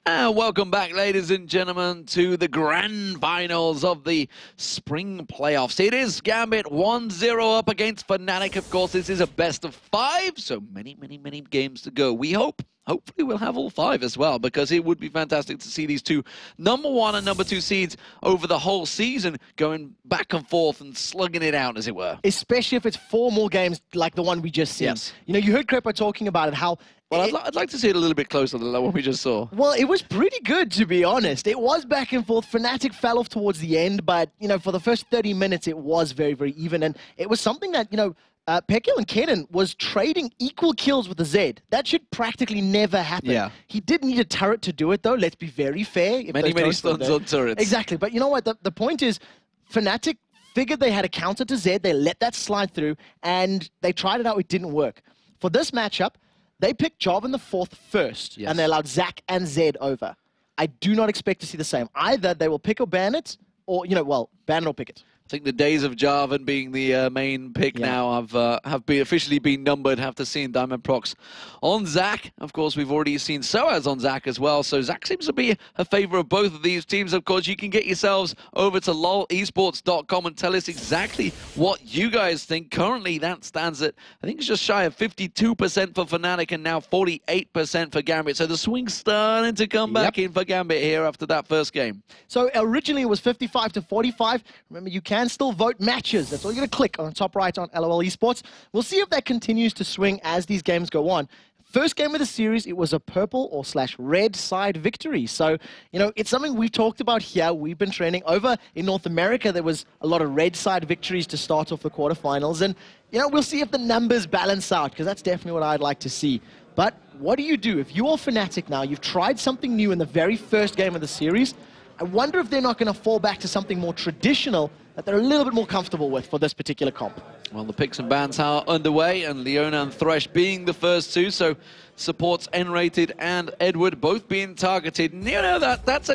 And welcome back, ladies and gentlemen, to the grand finals of the spring playoffs. It is Gambit 1-0 up against Fnatic. Of course, this is a best of 5, so many games to go. We hopefully we'll have all 5 as well, because it would be fantastic to see these two #1 and #2 seeds over the whole season going back and forth and slugging it out, as it were. Especially if it's 4 more games like the one we just seen. Yes. You know, you heard Crepo talking about it, how... Well, I'd like to see it a little bit closer than what we just saw. Well, it was pretty good, to be honest. It was back and forth. Fnatic fell off towards the end, but, you know, for the first 30 minutes, it was very even. And it was something that, you know, Pekio and Kenan was trading equal kills with the Z. That should practically never happen. Yeah. He did need a turret to do it, though. Let's be very fair. Many stuns on turrets. Exactly. But you know what? The point is, Fnatic figured they had a counter to Z. They let that slide through, and they tried it out. It didn't work. For this matchup, they picked Job in the 4th first, yes, and they allowed Zach and Zed over. I do not expect to see the same. Either they will pick or ban it, or, you know, well, ban it or pick it. I think the days of Jarvan being the main pick now have officially been numbered after seeing Diamond Procs on Zach. Of course, we've already seen Soaz on Zach as well, so Zach seems to be a favor of both of these teams. Of course, you can get yourselves over to lolesports.com and tell us exactly what you guys think. Currently, that stands at, I think it's just shy of 52% for Fnatic and now 48% for Gambit. So the swing's starting to come back in for Gambit here after that first game. So originally it was 55 to 45. Remember, you can still vote matches. That's all you're going to click on the top right on LOL Esports. We'll see if that continues to swing as these games go on. First game of the series, it was a purple or /red side victory. So, you know, it's something we've talked about here. We've been training over in North America. There was a lot of red side victories to start off the quarterfinals. And, you know, we'll see if the numbers balance out, because that's definitely what I'd like to see. But what do you do? If you are Fnatic now, you've tried something new in the very first game of the series. I wonder if they're not going to fall back to something more traditional that they're a little bit more comfortable with for this particular comp. Well, the picks and bans are underway, and Leona and Thresh being the first two, so supports N-Rated and Edward both being targeted. And, you know, that's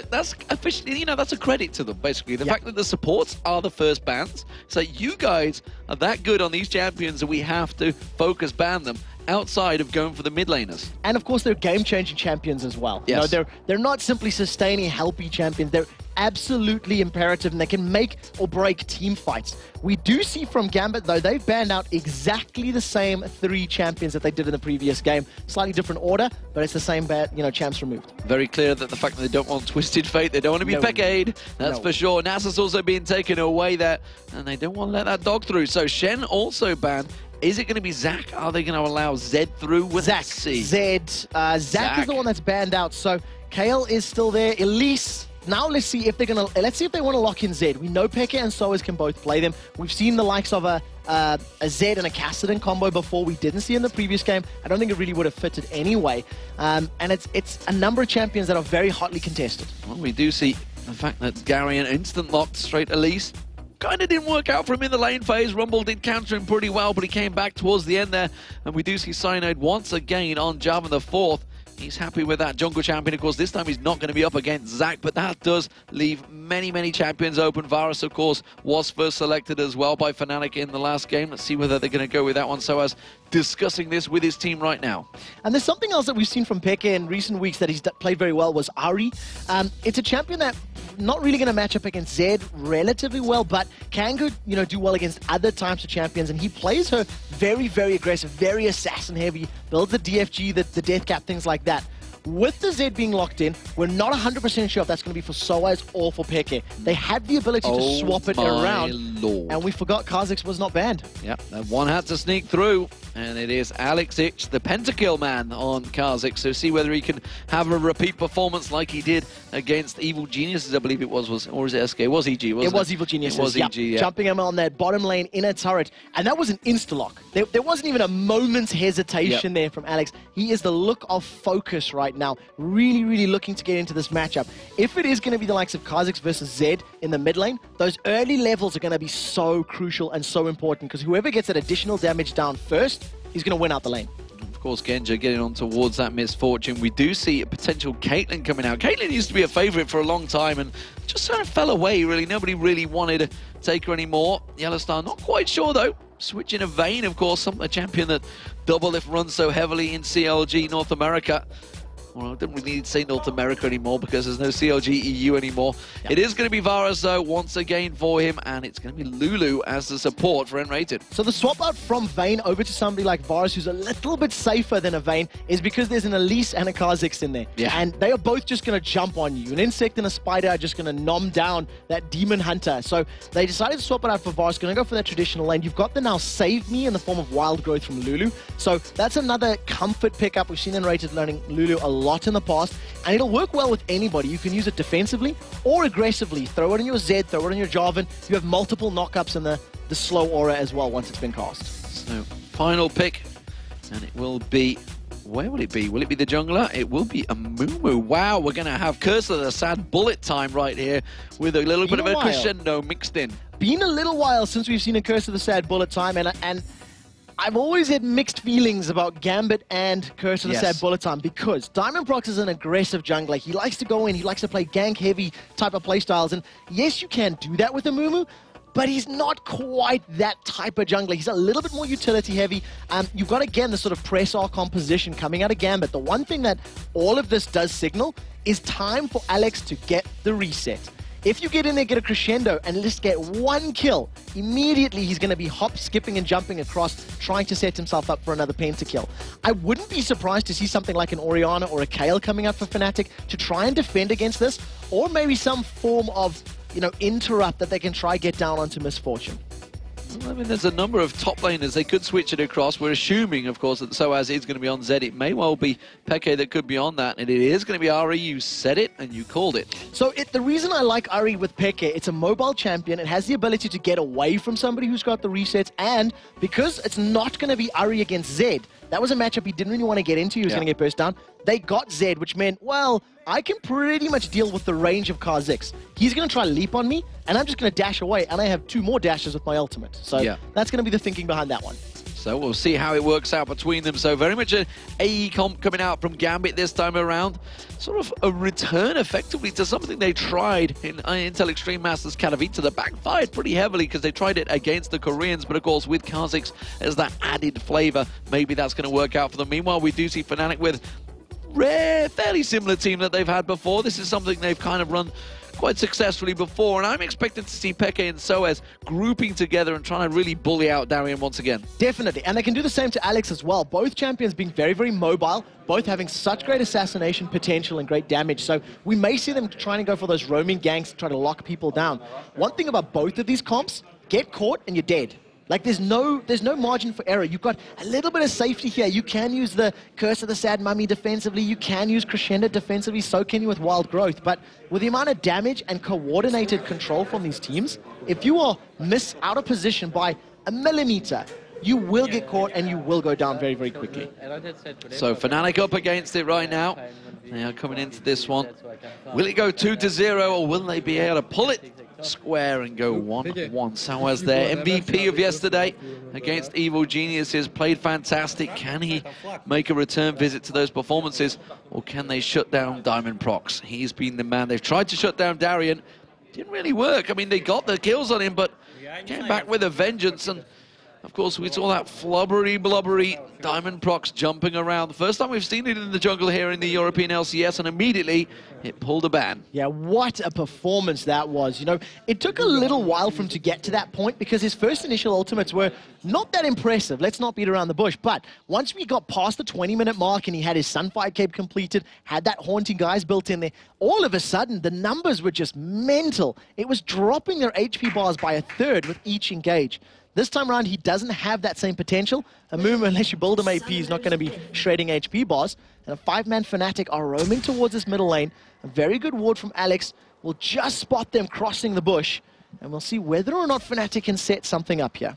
officially, you know, that's a credit to them, basically. The fact that the supports are the first bans. So you guys are that good on these champions that we have to focus ban them outside of going for the mid laners. And of course, they're game-changing champions as well. Yes. You know, they're not simply sustaining, helpy champions. They're absolutely imperative, and they can make or break team fights. We do see from Gambit, though, they've banned out exactly the same 3 champions that they did in the previous game. Slightly different order, but it's the same, champs removed. Very clear that the fact that they don't want Twisted Fate, they don't want to be Pekade, that's for sure. Nasa's also being taken away there, and they don't want to let that dog through. So Shen also banned. Is it going to be Zach? Are they going to allow Zed through with Zach? C? Zed. Zach is the one that's banned out. So Kale is still there. Elise. Now let's see if they're gonna. Let's see if they want to lock in Zed. We know Pekka and Soaz can both play them. We've seen the likes of a Zed and a Kassadin combo before. We didn't see in the previous game. I don't think it really would have fitted anyway. And it's a number of champions that are very hotly contested. Well, we do see the fact that Garian instant locked straight Elise. Kind of didn't work out for him in the lane phase. Rumble did counter him pretty well, but he came back towards the end there. And we do see Cyanide once again on Jarvan the 4th. He's happy with that jungle champion. Of course, this time he's not going to be up against Zach, but that does leave many champions open. Varus, of course, was first selected as well by Fnatic in the last game. Let's see whether they're going to go with that one. So as discussing this with his team right now. And there's something else that we've seen from Pekka in recent weeks that he's played very well was Ari. It's a champion that not really going to match up against Zed relatively well, but can go, you know, do well against other types of champions. And he plays her very aggressive, very assassin heavy, builds the DFG, the death cap, things like that. With the Zed being locked in, we're not 100% sure if that's going to be for Soaz or for Peke. They had the ability to swap it around, Lord. And we forgot Kha'Zix was not banned. Yep, that one had to sneak through, and it is Alex Ich, the pentakill man on Kha'Zix. So see whether he can have a repeat performance like he did against Evil Geniuses, I believe it was or is it SK? It was EG, wasn't it? It was Evil Geniuses, it was EG, yeah. Jumping him on that bottom lane in a turret, and that was an insta-lock. There wasn't even a moment's hesitation there from Alex. He is the look of focus right now. Really looking to get into this matchup. If it is going to be the likes of Kha'Zix versus Zed in the mid lane, those early levels are going to be so crucial and so important, because whoever gets that additional damage down first is going to win out the lane. Of course, Genja getting on towards that misfortune. We do see a potential Caitlyn coming out. Caitlyn used to be a favorite for a long time and just sort of fell away, really. Nobody really wanted to take her anymore. Yellowstar, not quite sure, though. Switching a Vayne, of course, a champion that Doublelift runs so heavily in CLG North America. Well, I don't really need to say North America anymore because there's no CLG EU anymore. Yep. It is going to be Varus, though, once again for him, and it's going to be Lulu as the support for N-Rated. So the swap out from Vayne over to somebody like Varus, who's a little bit safer than a Vayne, is because there's an Elise and a Kha'Zix in there. Yeah. And they are both just going to jump on you. An Insect and a Spider are just going to nom down that Demon Hunter. So they decided to swap it out for Varus, going to go for that traditional lane. You've got the now Save Me in the form of Wild Growth from Lulu. So that's another comfort pickup. We've seen N-Rated learning Lulu a lot in the past, and it'll work well with anybody. You can use it defensively or aggressively. Throw it on your Zed, throw it on your Jarvan. You have multiple knockups in the slow aura as well once it's been cast. So, final pick, and it will be... Where will it be? Will it be the jungler? It will be a Mumu. Wow, we're going to have Curse of the Sad bullet time right here with a little bit of a crescendo mixed in. Been a little while since we've seen a Curse of the Sad bullet time, and I've always had mixed feelings about Gambit and Curse of the Sad bullet time because Diamondprox is an aggressive jungler. He likes to go in, he likes to play gank-heavy type of playstyles, and yes, you can do that with a Mumu, but he's not quite that type of jungler. He's a little bit more utility-heavy. You've got, again, the sort of press-R composition coming out of Gambit. The one thing that all of this does signal is time for Alex to get the reset. If you get in there, get a crescendo, and just get one kill, immediately he's going to be hop, skipping, and jumping across, trying to set himself up for another pentakill. I wouldn't be surprised to see something like an Orianna or a Kayle coming out for Fnatic to try and defend against this, or maybe some form of, interrupt that they can try get down onto Misfortune. I mean, there's a number of top laners. They could switch it across. We're assuming, of course, that Soaz is going to be on Zed. It may well be Peke that could be on that, and it is going to be Ahri. You said it, and you called it. So the reason I like Ahri with Peke, it's a mobile champion. It has the ability to get away from somebody who's got the resets, and because it's not going to be Ahri against Zed, that was a matchup he didn't really want to get into. He was going to get burst down. They got Zed, which meant, well, I can pretty much deal with the range of Kha'Zix. He's going to try to leap on me, and I'm just going to dash away, and I have 2 more dashes with my ultimate. So that's going to be the thinking behind that one. So we'll see how it works out between them. So very much an AE comp coming out from Gambit this time around. Sort of a return, effectively, to something they tried in Intel Extreme Masters Katowice that backfired pretty heavily because they tried it against the Koreans. But, of course, with Kha'Zix as that added flavor, maybe that's going to work out for them. Meanwhile, we do see Fnatic with fairly similar team that they've had before. This is something they've kind of run quite successfully before, and I'm expecting to see Peke and Soaz grouping together and trying to really bully out Darien once again. Definitely, and they can do the same to Alex as well. Both champions being very, very mobile, both having such great assassination potential and great damage, so we may see them trying to go for those roaming ganks, try to lock people down. One thing about both of these comps, get caught and you're dead. Like, there's no margin for error. You've got a little bit of safety here. You can use the Curse of the Sad Mummy defensively. You can use Crescendo defensively. So can you with Wild Growth. But with the amount of damage and coordinated control from these teams, if you are out of position by a millimeter, you will get caught and you will go down very, very quickly. So Fnatic up against it right now. They are coming into this one. Will it go 2-0 or will they be able to pull it square and go 1-1? Soaz their MVP of yesterday against Evil Geniuses played fantastic. Can he make a return visit to those performances, or can they shut down Diamondprox? He's been the man. They've tried to shut down Darien. Didn't really work. I mean, they got the kills on him, but came back with a vengeance. And of course, we saw that flubbery, blubbery Diamondprox jumping around. The first time we've seen it in the jungle here in the European LCS, and immediately it pulled a ban. Yeah, what a performance that was. It took a little while for him to get to that point because his first initial ultimates were not that impressive. Let's not beat around the bush. But once we got past the 20-minute mark and he had his Sunfire Cape completed, had that Haunting Guys built in there, all of a sudden the numbers were just mental. It was dropping their HP bars by 1/3 with each engage. This time around, he doesn't have that same potential. A Mumu, unless you build him AP, is not going to be shredding HP bars. And a 5-man Fnatic are roaming towards this middle lane. A very good ward from Alex will just spot them crossing the bush. And we'll see whether or not Fnatic can set something up here.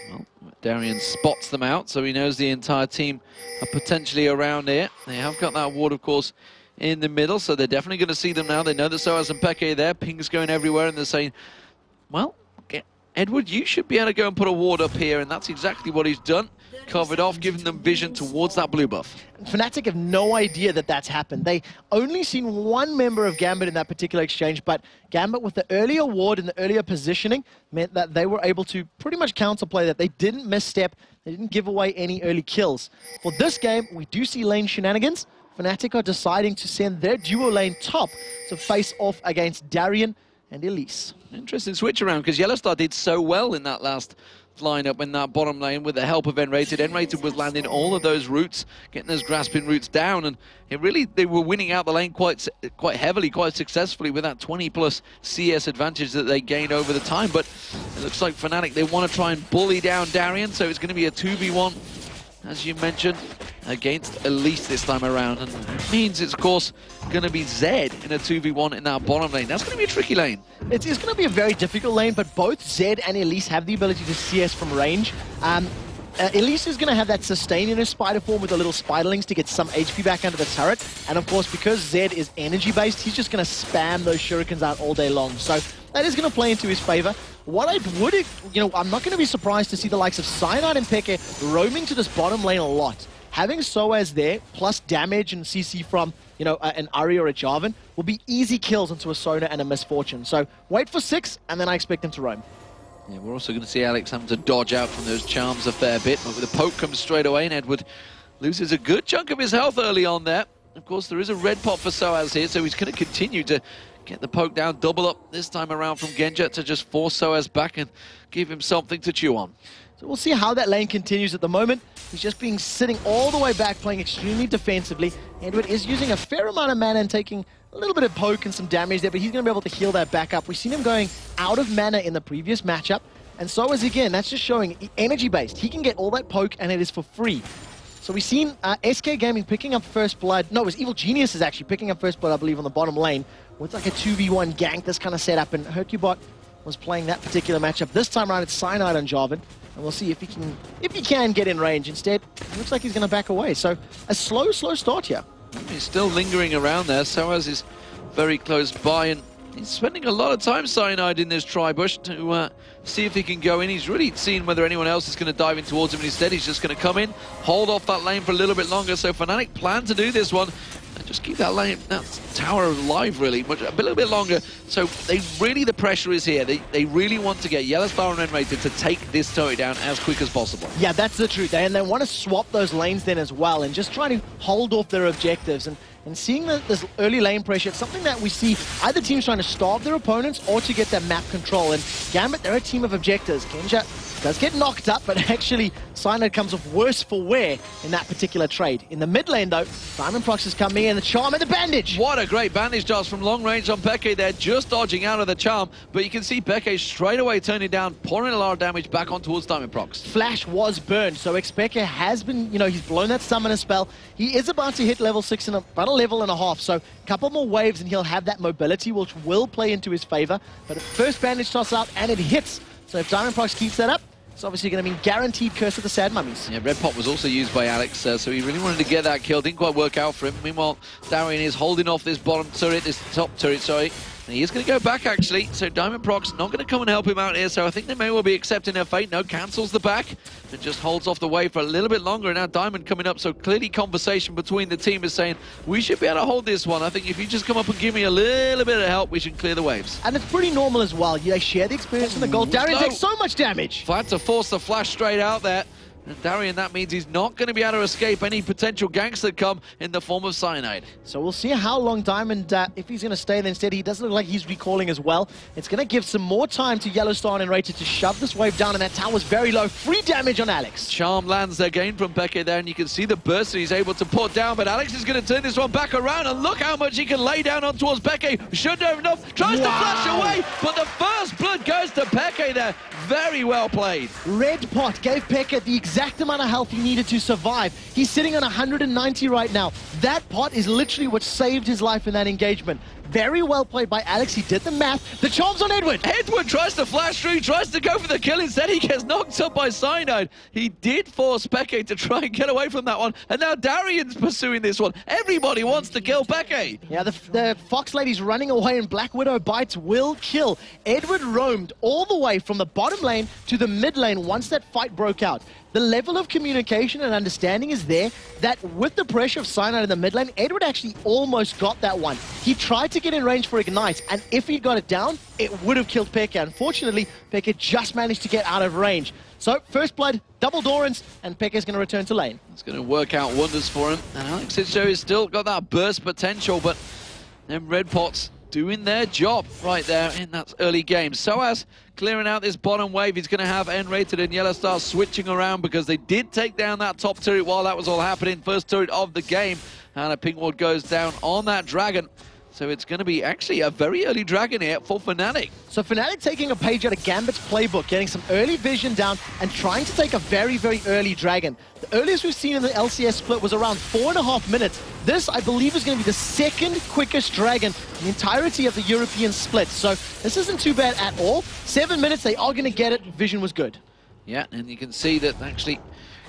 Well, Darien spots them out, so he knows the entire team are potentially around here. They have got that ward, of course, in the middle, so they're definitely going to see them now. They know that Soaz and Peke are there. Ping's going everywhere, and they're saying, well, Edward, you should be able to go and put a ward up here, and that's exactly what he's done. Covered off, giving them vision towards that blue buff. Fnatic have no idea that that's happened. They only seen one member of Gambit in that particular exchange, but Gambit with the earlier ward and the earlier positioning meant that they were able to pretty much counterplay that. They didn't misstep, they didn't give away any early kills. For this game, we do see lane shenanigans. Fnatic are deciding to send their duo lane top to face off against Darian and Elise. Interesting switch around, because Yellowstar did so well in that last lineup in that bottom lane with the help of N-Rated. N-Rated was landing all of those roots, getting those grasping roots down, and they were winning out the lane quite heavily, quite successfully with that 20+ CS advantage that they gained over the time. But it looks like Fnatic, they want to try and bully down Darian, so it's going to be a 2v1, as you mentioned, against Elise this time around. And it means it's, of course, going to be Zed in a 2v1 in that bottom lane. That's going to be a tricky lane. It's going to be a very difficult lane, but both Zed and Elise have the ability to CS from range. Elise is going to have that sustain in her spider form with the little spiderlings to get some HP back under the turret. And of course, because Zed is energy-based, he's just going to spam those shurikens out all day long. So that is going to play into his favor. What I would, I'm not going to be surprised to see the likes of Cyanide and Peke roaming to this bottom lane a lot. Having Soaz there, plus damage and CC from, an Ari or a Jarvan, will be easy kills into a Sona and a Misfortune. So wait for 6, and then I expect him to roam. Yeah, we're also going to see Alex having to dodge out from those charms a fair bit, but with the poke comes straight away, and Edward loses a good chunk of his health early on there. Of course, there is a red pot for Soaz here, so he's going to continue to get the poke down, double up this time around from Genja to just force Soaz back and give him something to chew on. So we'll see how that lane continues at the moment. He's just being sitting all the way back, playing extremely defensively. Edward is using a fair amount of mana and taking a little bit of poke and some damage there, but he's going to be able to heal that back up. We've seen him going out of mana in the previous matchup, and so is again, that's just showing energy-based. He can get all that poke, and it is for free. So we've seen SK Gaming picking up first blood. No, it was Evil Genius is actually picking up first blood, I believe, on the bottom lane with like a 2v1 gank, this kind of setup, and Hercubot was playing that particular matchup. This time around, it's Cyanide on Jarvan, and we'll see if he can get in range. Instead, it looks like he's going to back away. So a slow start here. He's still lingering around there. Soaz is very close by, and he's spending a lot of time, Cyanide, in this tri-bush to see if he can go in. He's really seeing whether anyone else is going to dive in towards him, and instead he's just going to come in, hold off that lane for a little bit longer. So Fnatic plan to do this one and just keep that lane, that tower alive, really, a little bit longer. So the pressure is here. They really want to get Yellowstar and N-Rated to take this turret down as quick as possible. Yeah, that's the truth. And they want to swap those lanes then as well and just try to hold off their objectives. And seeing this early lane pressure, it's something that we see either teams trying to starve their opponents or to get that map control. And Gambit, they're a team of objectives. Genja does get knocked up, but actually Cyanide comes off worse for wear in that particular trade. In the mid lane, though, Diamondprox is coming in, the charm and the bandage. What a great bandage toss from long range on Peke there, just dodging out of the charm. But you can see Peke straight away turning down, pouring a lot of damage back on towards Diamondprox. Flash was burned, so Peke has been, he's blown that summoner spell. He is about to hit level 6 in about a level and a half, so a couple more waves and he'll have that mobility, which will play into his favor. But first bandage toss out, and it hits. So if Diamondprox keeps that up, it's obviously going to mean guaranteed Curse of the Sad Mummies. Yeah, Red Pot was also used by Alex, so he really wanted to get that kill. Didn't quite work out for him. Meanwhile, Darian is holding off this bottom turret, this top turret, sorry. And he is going to go back, actually. So Diamondprox not going to come and help him out here. So I think they may well be accepting their fate. No, cancels the back and just holds off the wave for a little bit longer. And now Diamond coming up. So clearly conversation between the team is saying, we should be able to hold this one. I think if you just come up and give me a little bit of help, we should clear the waves. And it's pretty normal as well. They share the experience in the gold. Darian takes so much damage. Had to force the flash straight out there. And Darian, that means he's not going to be able to escape any potential ganks that come in the form of Cyanide. So we'll see how long Diamond, if he's going to stay there. Instead, he doesn't look like he's recalling as well. It's going to give some more time to Yellowstar and N-Rated to shove this wave down, and that tower's very low. Free damage on Alex. Charm lands again from Peke there, and you can see the burst that he's able to put down, but Alex is going to turn this one back around, and look how much he can lay down on towards Peke. Shouldn't have enough. Tries to flash away, but the first blood goes to Peke there. Very well played. Red Pot gave Peke the exact amount of health he needed to survive. He's sitting on 190 right now. That pot is literally what saved his life in that engagement. Very well played by Alex. He did the math. The charm's on Edward. Edward tries to flash through, tries to go for the kill. Instead, he gets knocked up by Cyanide. He did force Peke to try and get away from that one. And now Darian's pursuing this one. Everybody wants to kill Peke. Yeah, the Fox Lady's running away, and Black Widow bites will kill. Edward roamed all the way from the bottom lane to the mid lane once that fight broke out. the level of communication and understanding is there that with the pressure of Cyanide in the mid lane, Edward actually almost got that one. He tried to get in range for Ignite, and if he got it down, it would have killed Pekka. Unfortunately, Pekka just managed to get out of range. So, first blood, double Dorans, and Pekka's going to return to lane. It's going to work out wonders for him. And Alex Icho has still got that burst potential, but them Red Pots doing their job right there in that early game. Soaz clearing out this bottom wave. He's going to have N-Rated and Yellow Star switching around because they did take down that top turret while that was all happening. First turret of the game. And a pink ward goes down on that dragon. So it's going to be actually a very early dragon here for Fnatic. So Fnatic taking a page out of Gambit's playbook, getting some early vision down and trying to take a very, very early dragon. The earliest we've seen in the LCS split was around 4.5 minutes. This, I believe, is going to be the second quickest dragon in the entirety of the European split. So this isn't too bad at all. 7 minutes, they are going to get it. Vision was good. Yeah, and you can see that actually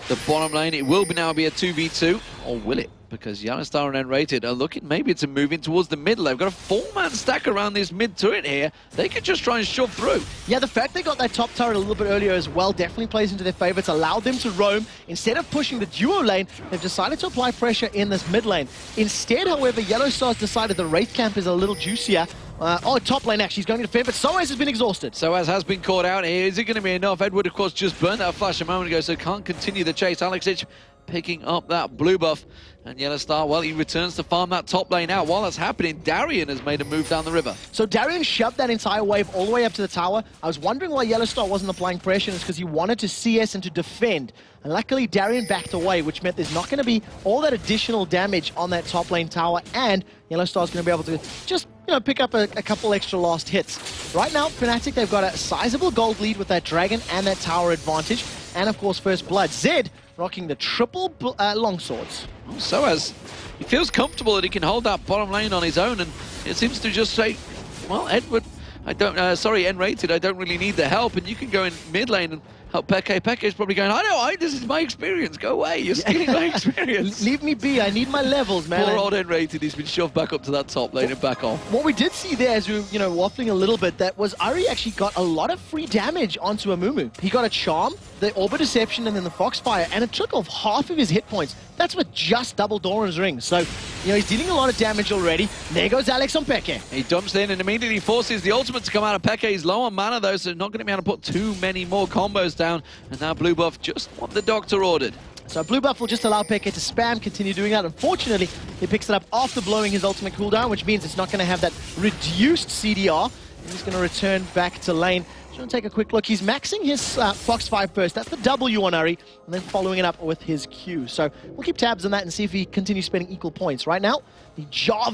the bottom lane, it will now be a 2v2, or will it? Because Yellow Star and N-Rated are looking maybe to move in towards the middle. They've got a 4-man stack around this mid turret here. They could just try and shove through. Yeah, the fact they got that top turret a little bit earlier as well definitely plays into their favor. It's allowed them to roam. Instead of pushing the duo lane, they've decided to apply pressure in this mid lane. Instead, however, Yellow Star's decided the Wraith camp is a little juicier. Top lane actually, he's going to defend, but Soaz has been exhausted. Soaz has been caught out here. Is it going to be enough? Edward, of course, just burnt that flash a moment ago, so can't continue the chase. Alex Ich picking up that blue buff. And Yellow Star, well, he returns to farm that top lane out. While that's happening, Darian has made a move down the river. So Darian shoved that entire wave all the way up to the tower. I was wondering why Yellow Star wasn't applying pressure. It's because he wanted to CS and to defend. And luckily, Darian backed away, which meant there's not going to be all that additional damage on that top lane tower. And Yellow Star's going to be able to just, pick up a couple extra last hits. Right now, Fnatic, they've got a sizable gold lead with that dragon and that tower advantage. And, of course, first blood. Zed rocking the triple longswords. Soaz, he feels comfortable that he can hold that bottom lane on his own, and it seems to just say, well, Edward, N-Rated, I don't really need the help, and you can go in mid lane and help Peke. Peke's probably going, this is my experience, go away, you're stealing my experience. Leave me be, I need my levels, man. Poor old N-Rated, he's been shoved back up to that top lane and back off. What we did see there, as we were, waffling a little bit, that was Ari actually got a lot of free damage onto Amumu. He got a charm, the Orb of Deception, and then the Foxfire, and it took off half of his hit points. That's with just double Doran's ring. So, he's dealing a lot of damage already. There goes Alex on Peke. He dumps in and immediately forces the ultimate to come out of Peke. He's low on mana though, so not going to be able to put too many more combos down. And now blue buff, just what the doctor ordered. So blue buff will just allow Peke to spam, continue doing that. Unfortunately, he picks it up after blowing his ultimate cooldown, which means it's not going to have that reduced CDR. And he's going to return back to lane. Just want to take a quick look. He's maxing his Foxfire first. That's the W on Ari, and then following it up with his Q. So we'll keep tabs on that and see if he continues spending equal points. Right now, the Commando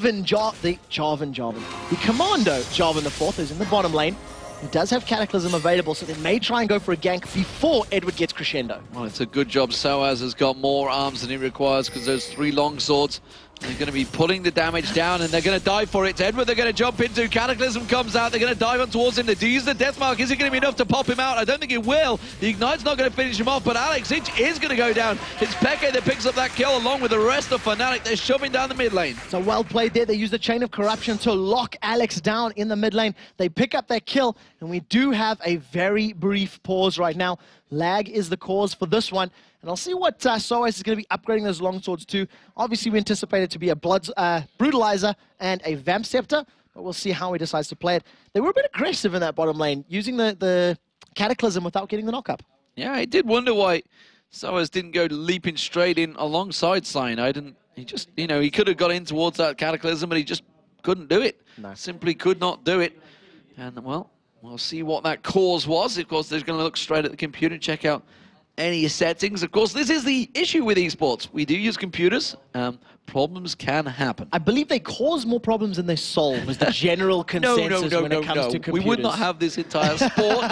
Jarvan the Fourth is in the bottom lane. He does have Cataclysm available, so they may try and go for a gank before Edward gets crescendo. Well, it's a good job. Soaz has got more arms than he requires because those 3 long swords. They're going to be pulling the damage down, and they're going to dive for it. Edward, they're going to jump into. Cataclysm comes out. They're going to dive on towards him. They do use the death mark. Is it going to be enough to pop him out? I don't think it will. The Ignite's not going to finish him off, but Alex Ich is going to go down. It's Peke that picks up that kill along with the rest of Fnatic. They're shoving down the mid lane. So well played there. They use the Chain of Corruption to lock Alex down in the mid lane. They pick up that kill, and we do have a very brief pause right now. Lag is the cause for this one. And I'll see what Soaz is going to be upgrading those longswords to. Obviously, we anticipate it to be a Brutalizer and a Vamp Scepter, but we'll see how he decides to play it. They were a bit aggressive in that bottom lane, using the Cataclysm without getting the knock-up. Yeah, I did wonder why Soaz didn't go leaping straight in alongside Cyanide, and he just, he could have got in towards that Cataclysm, but he just couldn't do it. No. Simply could not do it. And, well, we'll see what that cause was. Of course, they're going to look straight at the computer and check out any settings. Of course, this is the issue with esports. We do use computers. Problems can happen. I believe they cause more problems than they solve, is the general consensus when it comes to computers. We would not have this entire sport,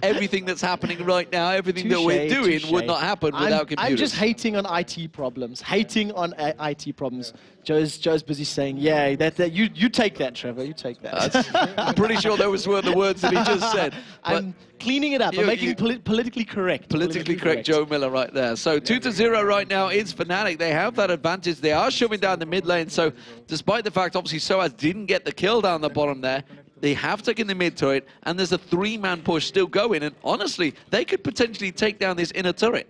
everything that's happening right now, everything that we're doing would not happen without computers. I'm just hating on IT problems. IT problems. Joe's busy saying, yeah, you take that, Trevor, you take that. I'm pretty sure those were the words that he just said. I'm cleaning it up. I'm making politically correct. Politically correct Joe Miller right there. So 2-0 right now is Fnatic. They have that advantage. They are shoving down the mid lane. So despite the fact, obviously, Soaz didn't get the kill down the bottom there, They have taken the mid turret, and there's a 3-man push still going. And honestly, they could potentially take down this inner turret.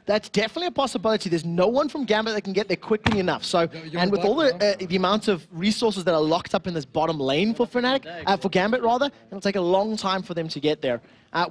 That's definitely a possibility. There's no one from Gambit that can get there quickly enough. So, and with all the amount of resources that are locked up in this bottom lane for Fnatic, for Gambit rather, it'll take a long time for them to get there.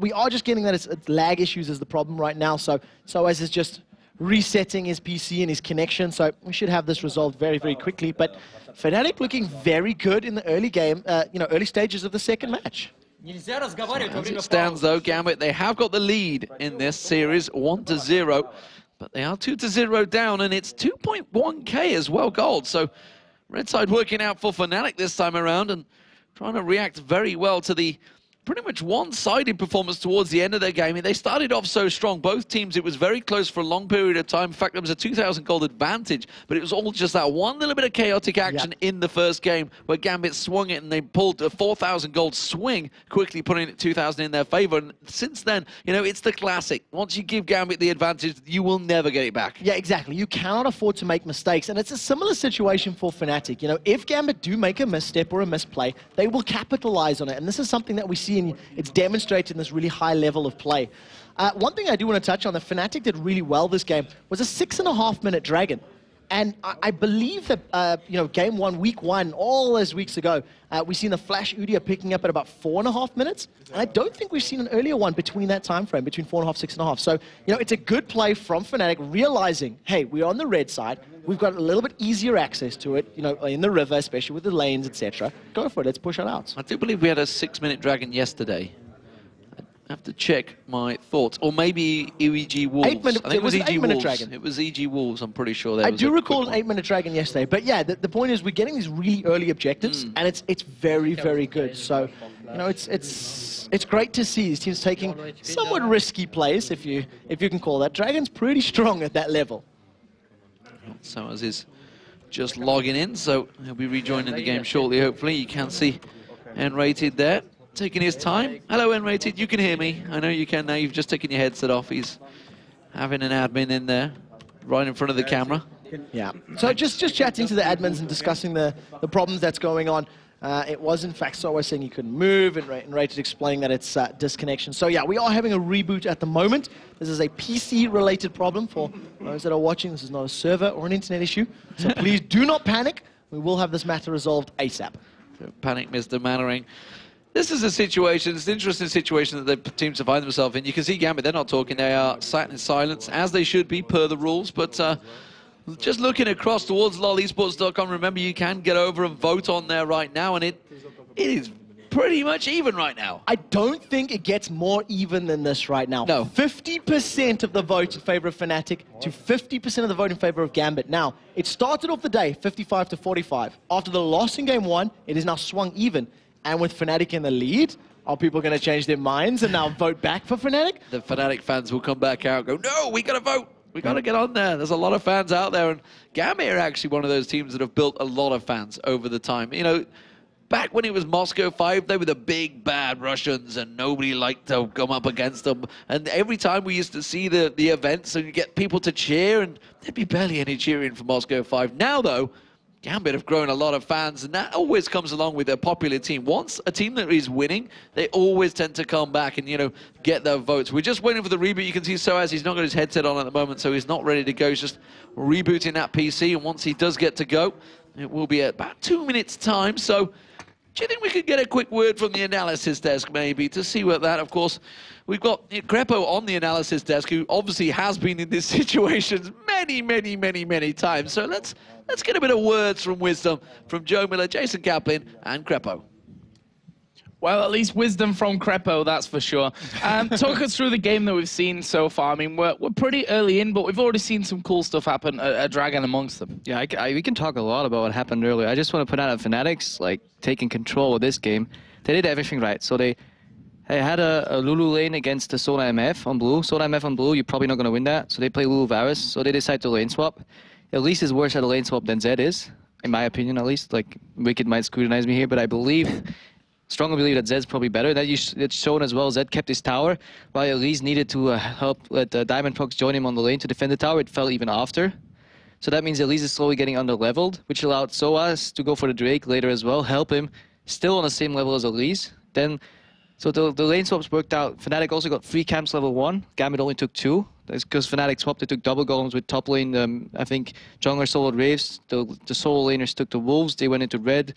We are just getting that it's lag issues is the problem right now. So as is just resetting his PC and his connection. So we should have this resolved very, very quickly. But Fnatic looking very good in the early game, early stages of the second match. As it stands, though, Gambit, they have got the lead in this series, 1-0, but they are 2-0 down, and it's 2.1k as well, gold. So red side working out for Fnatic this time around and trying to react very well to the pretty much one-sided performance towards the end of their game. They started off so strong, both teams, it was very close for a long period of time. In fact, there was a 2,000 gold advantage, but it was all just that one little bit of chaotic action in the first game where Gambit swung it and they pulled a 4,000 gold swing, quickly putting it 2,000 in their favor. And since then, it's the classic. Once you give Gambit the advantage, you will never get it back. Yeah, exactly. You cannot afford to make mistakes, and it's a similar situation for Fnatic. If Gambit do make a misstep or a misplay, they will capitalize on it, and this is something that we see and it's demonstrated in this really high level of play. One thing I do want to touch on that Fnatic did really well this game was a 6.5-minute Dragon. And I believe that, game 1, week 1, all those weeks ago, we've seen the Flash Udia picking up at about 4.5 minutes. And I don't think we've seen an earlier one between that time frame, between 4.5, 6.5. So, it's a good play from Fnatic, realizing, hey, we're on the red side. We've got a little bit easier access to it, in the river, especially with the lanes, etc. Go for it. Let's push it out. I do believe we had a 6-minute Dragon yesterday. I have to check my thoughts. Or maybe EG Wolves. I think it was 8-minute Dragon. It was EG Wolves, I'm pretty sure. I do recall an 8-minute Dragon yesterday. But yeah, the point is we're getting these really early objectives, and it's very, very good. So, it's great to see these teams taking somewhat risky plays, if you can call that. Dragon's pretty strong at that level. So as is just logging in, so he'll be rejoining the game shortly, hopefully. You can see N-Rated there, taking his time. Hello, N-Rated, you can hear me. I know you can now. You've just taken your headset off. He's having an admin in there, right in front of the camera. Yeah, so just chatting to the admins and discussing the problems that's going on. It was, in fact, so I was saying he couldn't move, and Rated explaining that it's disconnection. So, yeah, we are having a reboot at the moment. This is a PC-related problem for those that are watching. This is not a server or an internet issue. So please do not panic. We will have this matter resolved ASAP. Don't panic, Mr. Mannering. This is a situation, it's an interesting situation that the teams have find themselves in. You can see Gambit, they're not talking. They are sat in silence, as they should be, per the rules. But just looking across towards lolesports.com, remember you can get over and vote on there right now, and it is pretty much even right now. I don't think it gets more even than this right now. No. 50% of the vote in favor of Fnatic to 50% of the vote in favor of Gambit. Now, it started off the day 55-45. After the loss in game 1, it is now swung even. And with Fnatic in the lead, are people going to change their minds and now vote back for Fnatic? The Fnatic fans will come back out and go, no, we got to vote. We got to get on there. There's a lot of fans out there, and Gambit are actually one of those teams that have built a lot of fans over the time. Back when it was Moscow 5, they were the big, bad Russians, and nobody liked to come up against them. And every time we used to see the events and get people to cheer, and there'd be barely any cheering for Moscow 5. Now, though, Gambit have grown a lot of fans, and that always comes along with a popular team. Once a team that is winning, they always tend to come back and, get their votes. We're just waiting for the reboot. You can see Soaz, he's not got his headset on at the moment, so he's not ready to go. He's just rebooting that PC, and once he does get to go, it will be at about 2 minutes' time. So, do you think we could get a quick word from the analysis desk, maybe, to see what that, of course, we've got Crepo on the analysis desk, who obviously has been in these situations many times. So let's get a bit of words from wisdom from Joe Miller, Jason Kaplan, and Crepo. Well, at least wisdom from Crepo, that's for sure. Talk us through the game that we've seen so far. I mean, we're pretty early in, but we've already seen some cool stuff happen, a Dragon amongst them. Yeah, we can talk a lot about what happened earlier. I just want to put out that Fnatic's, taking control of this game. They did everything right. So they had a Lulu lane against the Soda MF on blue. Soda MF on blue, you're probably not going to win that. So they play Lulu Varus. So they decide to lane swap. At least is worse at a lane swap than Zed is, in my opinion at least. Wicked might scrutinize me here, but I strongly believe that Zed's probably better. That's shown as well. Zed kept his tower, while Elise needed to help let Diamond Prox join him on the lane to defend the tower. It fell even after. So that means Elise is slowly getting under-leveled, which allowed Soaz to go for the Drake later as well, help him still on the same level as Elise. Then, so the lane swaps worked out. Fnatic also got 3 camps level 1. Gambit only took 2. That's because Fnatic swapped. They took double golems with top lane. I think jungler soloed Wraves. The solo laners took the Wolves. They went into red.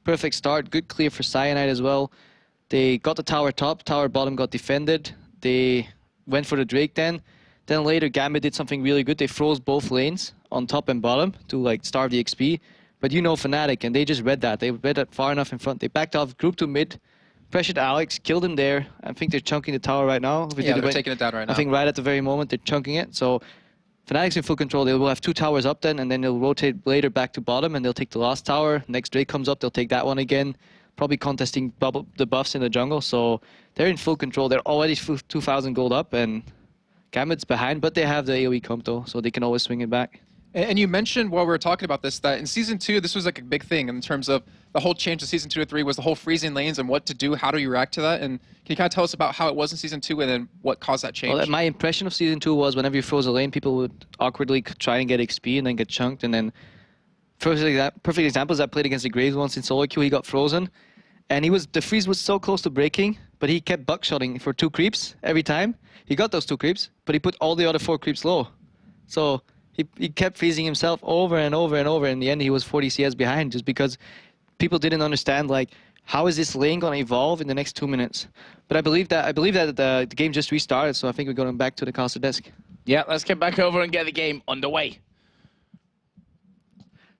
Perfect start. Good clear for Cyanide as well. They got the tower top. Tower bottom got defended. They went for the Drake then. Then later Gambit did something really good. They froze both lanes on top and bottom to like starve the XP. But you know Fnatic, and they just read that. They read that far enough in front. They backed off, group to mid, pressured Alex, killed him there. I think they're chunking the tower right now. Yeah, they're taking it down right now. I think right at the very moment they're chunking it. So Fnatic's in full control. They will have 2 towers up then, and then they'll rotate later back to bottom, and they'll take the last tower. Next Drake comes up, they'll take that one again. Probably contesting the buffs in the jungle. So they're in full control. They're already 2,000 gold up, and Gambit's behind, but they have the AoE comp though, so they can always swing it back. And you mentioned while we were talking about this that in Season 2, this was like a big thing in terms of the whole change of Season 2 to 3 was the whole freezing lanes and what to do, how do you react to that? And can you kind of tell us about how it was in Season 2 and then what caused that change? Well, my impression of Season 2 was whenever you froze a lane, people would awkwardly try and get XP and then get chunked. And then perfect example is I played against the Graves once in solo queue. He got frozen. And the freeze was so close to breaking, but he kept buckshotting for 2 creeps every time. He got those 2 creeps, but he put all the other 4 creeps low. So he kept freezing himself over and over and over. In the end, he was 40 CS behind just because people didn't understand, like, how is this lane going to evolve in the next 2 minutes? But I believe that the game just restarted, so I think we're going back to the caster desk. Yeah, let's get back over and get the game underway.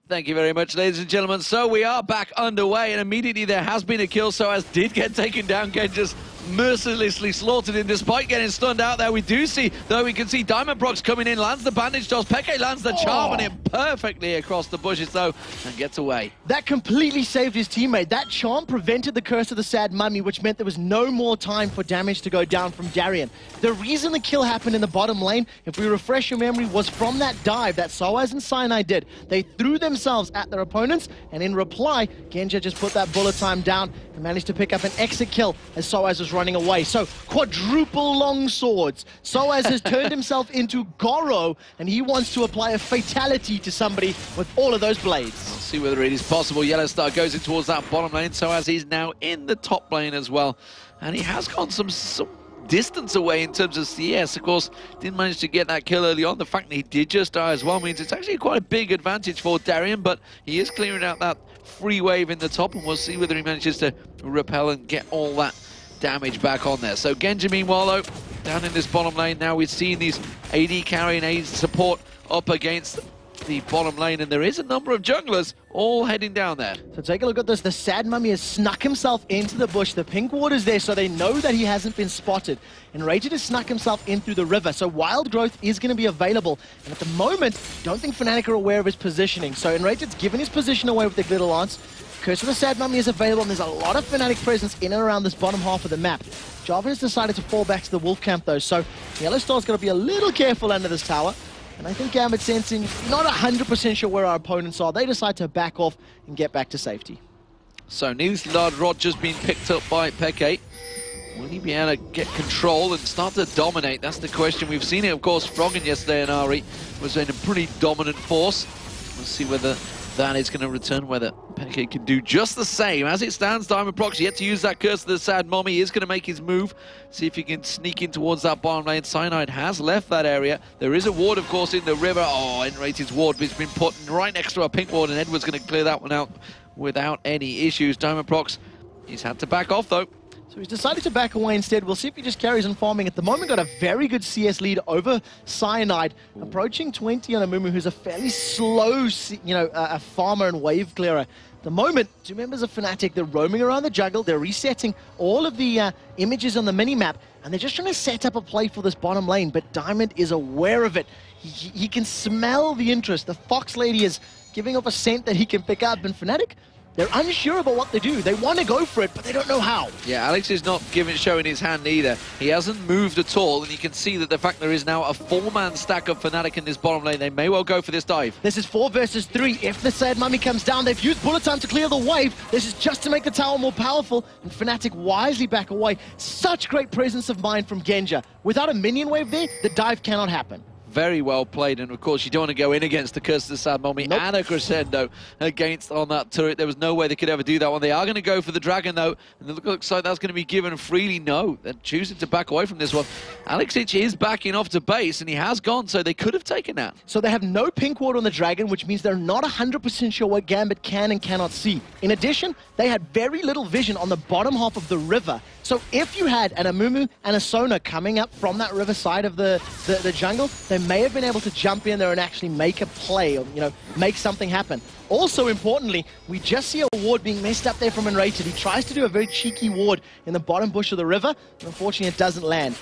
Thank you very much, ladies and gentlemen. So we are back underway, and immediately there has been a kill. Soaz did get taken down. Genja's mercilessly slaughtered him despite getting stunned out there. We do see, though, we can see Diamondprox coming in, lands the bandage toss. Peke lands the charm on him perfectly across the bushes, though, and gets away. That completely saved his teammate. That charm prevented the curse of the Sad Mummy, which meant there was no more time for damage to go down from Darien. The reason the kill happened in the bottom lane, if we refresh your memory, was from that dive that Soaz and Cyanide did. They threw themselves at their opponents, and in reply, Genja just put that bullet time down and managed to pick up an exit kill as Soaz was running away. So, quadruple long swords. Soaz has turned himself into Goro, and he wants to apply a fatality to somebody with all of those blades. We'll see whether it is possible. Yellow Star goes in towards that bottom lane, Soaz he's now in the top lane as well. And he has gone some distance away in terms of CS. Of course, didn't manage to get that kill early on. The fact that he did just die as well means it's actually quite a big advantage for Darien, but he is clearing out that free wave in the top, and we'll see whether he manages to repel and get all that damage back on there. So Genja, meanwhile, though, down in this bottom lane now, we've seen these AD carry and AD support up against the bottom lane, and there is a number of junglers all heading down there. So take a look at this. The Sad Mummy has snuck himself into the bush. The pink water's there, so they know that he hasn't been spotted. And Rated has snuck himself in through the river, so Wild Growth is going to be available. And at the moment, don't think Fnatic are aware of his positioning. So Enrated's given his position away with the Glitter Lance. Curse of the Sad Mummy is available, and there's a lot of Fnatic presence in and around this bottom half of the map. Java has decided to fall back to the Wolf Camp, though, so Yellow Star's got to be a little careful under this tower. And I think Gambit sensing, not 100% sure where our opponents are. They decide to back off and get back to safety. So Nilslard Rod just being picked up by Peke. Will he be able to get control and start to dominate? That's the question. We've seen it, of course. Froggen yesterday in Ari was in a pretty dominant force. We'll see whether that is going to return, whether Peke can do just the same. As it stands, Diamondprox yet to use that Curse of the Sad Mummy. He is going to make his move, see if he can sneak in towards that bottom lane. Cyanide has left that area. There is a ward, of course, in the river. Oh, N-Rated's ward has been put right next to a pink ward, and Edward's going to clear that one out without any issues. Diamondprox, he's had to back off, though. So he's decided to back away instead. We'll see if he just carries on farming. At the moment, got a very good CS lead over Cyanide. Ooh. Approaching 20 on Amumu, who's a fairly slow, a farmer and wave clearer. At the moment, 2 members of Fnatic, they're roaming around the jungle. They're resetting all of the images on the mini-map, and they're just trying to set up a play for this bottom lane, but Diamond is aware of it. He can smell the interest. The Fox Lady is giving off a scent that he can pick up, and Fnatic, they're unsure about what they do. They want to go for it, but they don't know how. Yeah, Alex is not showing his hand either. He hasn't moved at all, and you can see that the fact there is now a 4-man stack of Fnatic in this bottom lane. They may well go for this dive. This is 4 versus 3. If the Sad Mummy comes down, they've used bullet time to clear the wave. This is just to make the tower more powerful, and Fnatic wisely back away. Such great presence of mind from Genja. Without a minion wave there, the dive cannot happen. Very well played, and of course you don't want to go in against the Curse of the Sad Mommy and a Crescendo against on that turret. There was no way they could ever do that one. They are going to go for the Dragon though, and it looks like that's going to be given freely. No, they're choosing to back away from this one. Alexich is backing off to base, and he has gone, so they could have taken that. So they have no pink ward on the Dragon, which means they're not 100% sure what Gambit can and cannot see. In addition, they had very little vision on the bottom half of the river. So if you had an Amumu and a Sona coming up from that river side of the jungle, they may have been able to jump in there and actually make a play, or, you know, make something happen. Also importantly, we just see a ward being messed up there from Enrated. He tries to do a very cheeky ward in the bottom bush of the river, and unfortunately it doesn't land.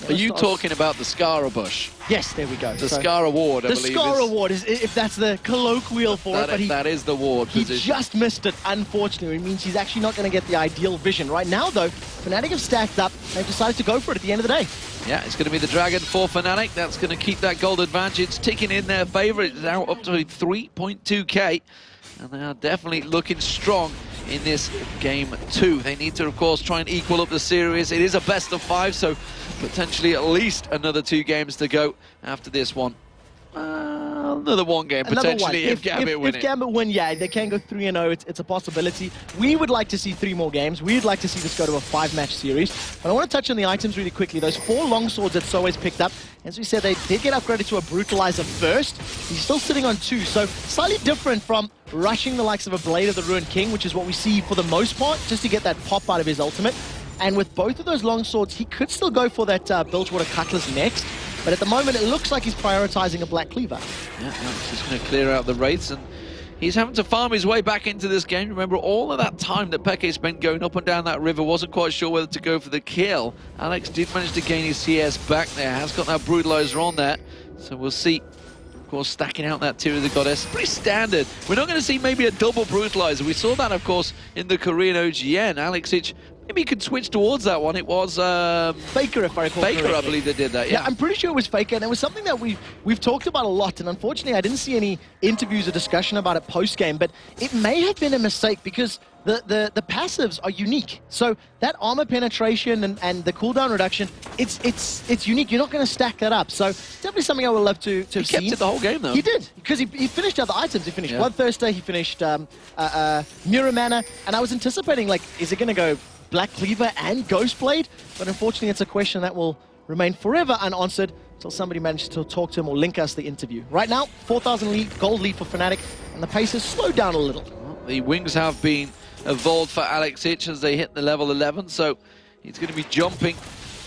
Are you talking about the Skara bush? Yes, there we go. The Skara ward, I believe. The Skara ward, is, if that's the colloquial for it. But that is the ward position. He just missed it, unfortunately. It means he's actually not going to get the ideal vision. Right now, though, Fnatic have stacked up. They've decided to go for it at the end of the day. Yeah, it's going to be the Dragon for Fnatic. That's going to keep that gold advantage ticking in their favor. It's now up to 3.2k. And they are definitely looking strong in this game 2. They need to, of course, try and equal up the series. It is a best of 5, so potentially at least another 2 games to go after this one. Another 1 game, potentially, if Gambit win it. If Gambit win, yeah, they can go 3-0. It's a possibility. We would like to see 3 more games. We'd like to see this go to a 5-match series. But I want to touch on the items really quickly. Those 4 longswords that Sowe's picked up, as we said, they did get upgraded to a Brutalizer first. He's still sitting on 2, so slightly different from rushing the likes of a Blade of the Ruined King, which is what we see for the most part, just to get that pop out of his ultimate. And with both of those longswords, he could still go for that Bilgewater Cutlass next. But at the moment, it looks like he's prioritizing a Black Cleaver. Yeah, he's just going to clear out the wraiths, and he's having to farm his way back into this game. Remember, all of that time that Peke spent going up and down that river, wasn't quite sure whether to go for the kill. Alex did manage to gain his CS back there, has got that Brutalizer on there, so we'll see. Of course, stacking out that Tear of the Goddess, pretty standard. We're not going to see maybe a double Brutalizer. We saw that, of course, in the Korean OGN. Alexich, maybe he could switch towards that one. It was Faker, if I recall Faker, correctly. I believe, that did that. Yeah, I'm pretty sure it was Faker, and it was something that we've talked about a lot. And unfortunately, I didn't see any interviews or discussion about it post game. But it may have been a mistake because the passives are unique. So that armor penetration and the cooldown reduction, it's unique. You're not going to stack that up. So definitely something I would love to have seen. He kept it the whole game, though. He did, because he finished other items. He finished Bloodthirster, he finished Mirror Mana, and I was anticipating, like, is it going to go Black Cleaver and Ghostblade? But unfortunately, it's a question that will remain forever unanswered until somebody manages to talk to him or link us the interview. Right now, 4,000 gold lead for Fnatic, and the pace has slowed down a little. Well, the wings have been evolved for Alexich as they hit the level 11, so he's going to be jumping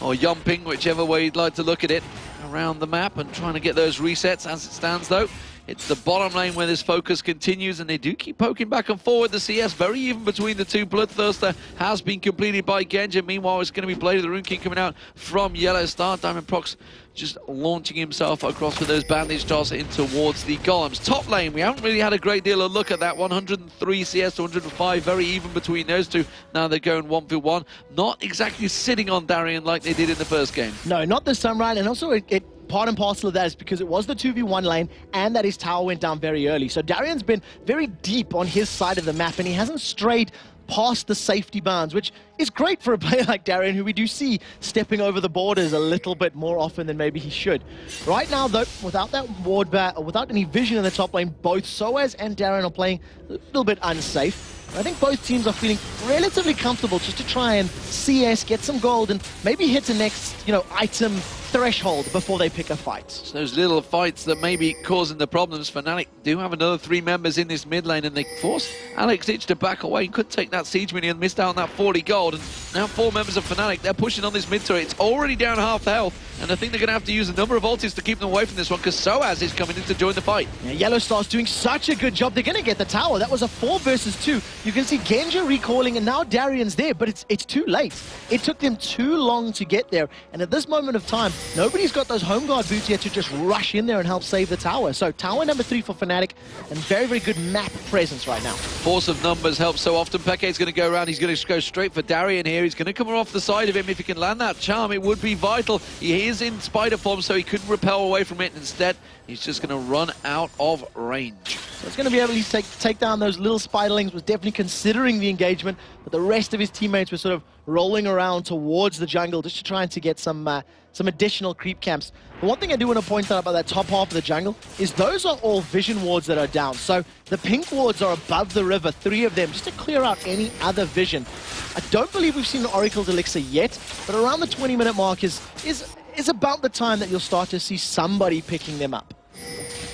or yumping, whichever way you'd like to look at it, around the map and trying to get those resets. As it stands, though, it's the bottom lane where this focus continues, and they do keep poking back and forward. The CS very even between the two. Bloodthirster has been completed by Genja. Meanwhile, it's going to be Blade of the Ruined King coming out from Yellow Star. Diamond Prox just launching himself across with those bandage toss in towards the golems. Top lane, we haven't really had a great deal of look at that. 103 CS to 105, very even between those two. Now they're going 1v1. Not exactly sitting on Darien like they did in the first game. No, not this time around. And also, part and parcel of that is because it was the 2v1 lane and that his tower went down very early. So Darian's been very deep on his side of the map, and he hasn't strayed past the safety bounds, which is great for a player like Darian, who we do see stepping over the borders a little bit more often than maybe he should. Right now, though, without that ward bat, or without any vision in the top lane, both Soaz and Darian are playing a little bit unsafe. I think both teams are feeling relatively comfortable just to try and CS, get some gold, and maybe hit the next, item threshold before they pick a fight. It's those little fights that may be causing the problems. Fnatic do have another 3 members in this mid lane, and they forced Alexich to back away and could take that siege minion and missed out on that 40 gold. And now 4 members of Fnatic, they're pushing on this mid turret. It's already down half health, and I think they're going to have to use a number of ultis to keep them away from this one, because Soaz is coming in to join the fight. Yeah, Yellow Star's doing such a good job. They're going to get the tower. That was a 4 versus 2. You can see Genja recalling, and now Darian's there, but it's too late. It took them too long to get there, and at this moment of time, nobody's got those home guard boots yet to just rush in there and help save the tower. So tower number 3 for Fnatic, and very, very good map presence right now. Force of numbers helps so often. Peke's going to go around. He's going to go straight for Darien here. He's going to come off the side of him. If he can land that charm, it would be vital. He is in spider form, so he couldn't repel away from it. Instead, he's just going to run out of range. So it's going to be able to take down those little spiderlings. Was definitely considering the engagement, but the rest of his teammates were sort of rolling around towards the jungle just to try and to get some additional additional creep camps. The one thing I do want to point out about that top half of the jungle is those are all vision wards that are down. So the pink wards are above the river, 3 of them, just to clear out any other vision. I don't believe we've seen an Oracle's Elixir yet, but around the 20-minute mark is about the time that you'll start to see somebody picking them up.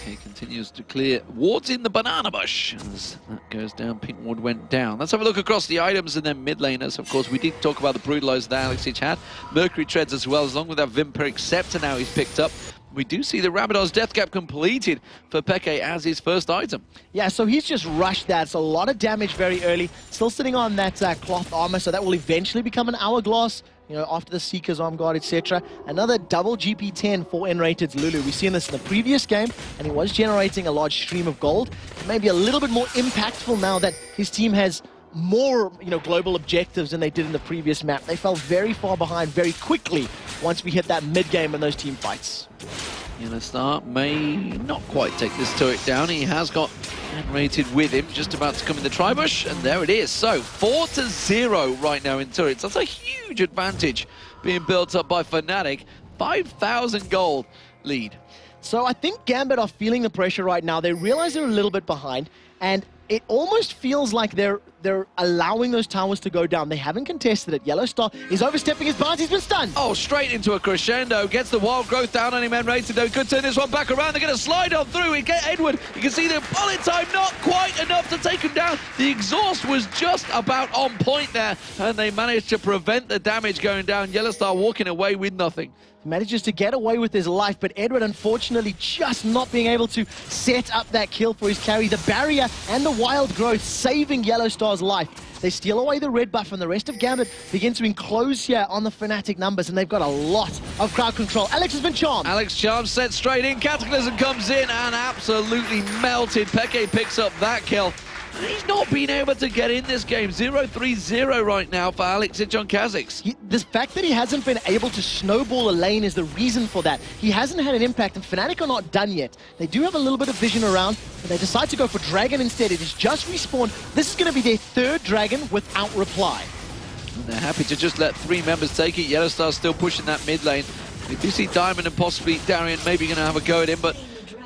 He continues to clear wards in the banana bush. As that goes down, pink ward went down. Let's have a look across the items and then mid laners. Of course, we did talk about the brutalizer that Alex had. Mercury treads as well, along with that Vampiric Scepter now he's picked up. We do see the Rabadon's Death Cap completed for Peke as his first item. Yeah, so he's just rushed that. So a lot of damage very early. Still sitting on that cloth armor, so that will eventually become an hourglass. You know, after the Seeker's Arm Guard, etc. Another double GP10 for N-Rated's Lulu. We've seen this in the previous game, and he was generating a large stream of gold. Maybe a little bit more impactful now that his team has more, global objectives than they did in the previous map. They fell very far behind very quickly once we hit that mid-game in those team fights. Yellowstar may not quite take this turret down. He has got N-Rated with him, just about to come in the tri-bush, and there it is. So 4-0 right now in turrets. That's a huge advantage being built up by Fnatic. 5,000 gold lead. So I think Gambit are feeling the pressure right now. They realize they're a little bit behind, and it almost feels like they're allowing those towers to go down. They haven't contested it. Yellowstar is overstepping his bounds. He's been stunned. Oh, straight into a crescendo. Gets the wild growth down on him. N-Rated, though. Could turn this one back around. They're going to slide on through. We get Edward. You can see the bullet time not quite enough to take him down. The exhaust was just about on point there, and they managed to prevent the damage going down. Yellowstar walking away with nothing. Manages to get away with his life, but Edward unfortunately just not being able to set up that kill for his carry. The barrier and the wild growth saving Yellowstar's life. They steal away the red buff, and the rest of Gambit begin to enclose here on the Fnatic numbers, and they've got a lot of crowd control. Alex has been charmed. Alex charmed, set straight in. Cataclysm comes in and absolutely melted. Peke picks up that kill. He's not been able to get in this game. 0-3-0 right now for Alex on Kha'Zix. The fact that he hasn't been able to snowball a lane is the reason for that. He hasn't had an impact, and Fnatic are not done yet. They do have a little bit of vision around, but they decide to go for Dragon instead. It is just respawned. This is going to be their 3rd Dragon without reply. And they're happy to just let 3 members take it. Yellowstar still pushing that mid lane. We do see Diamond and possibly Darian maybe going to have a go at him, but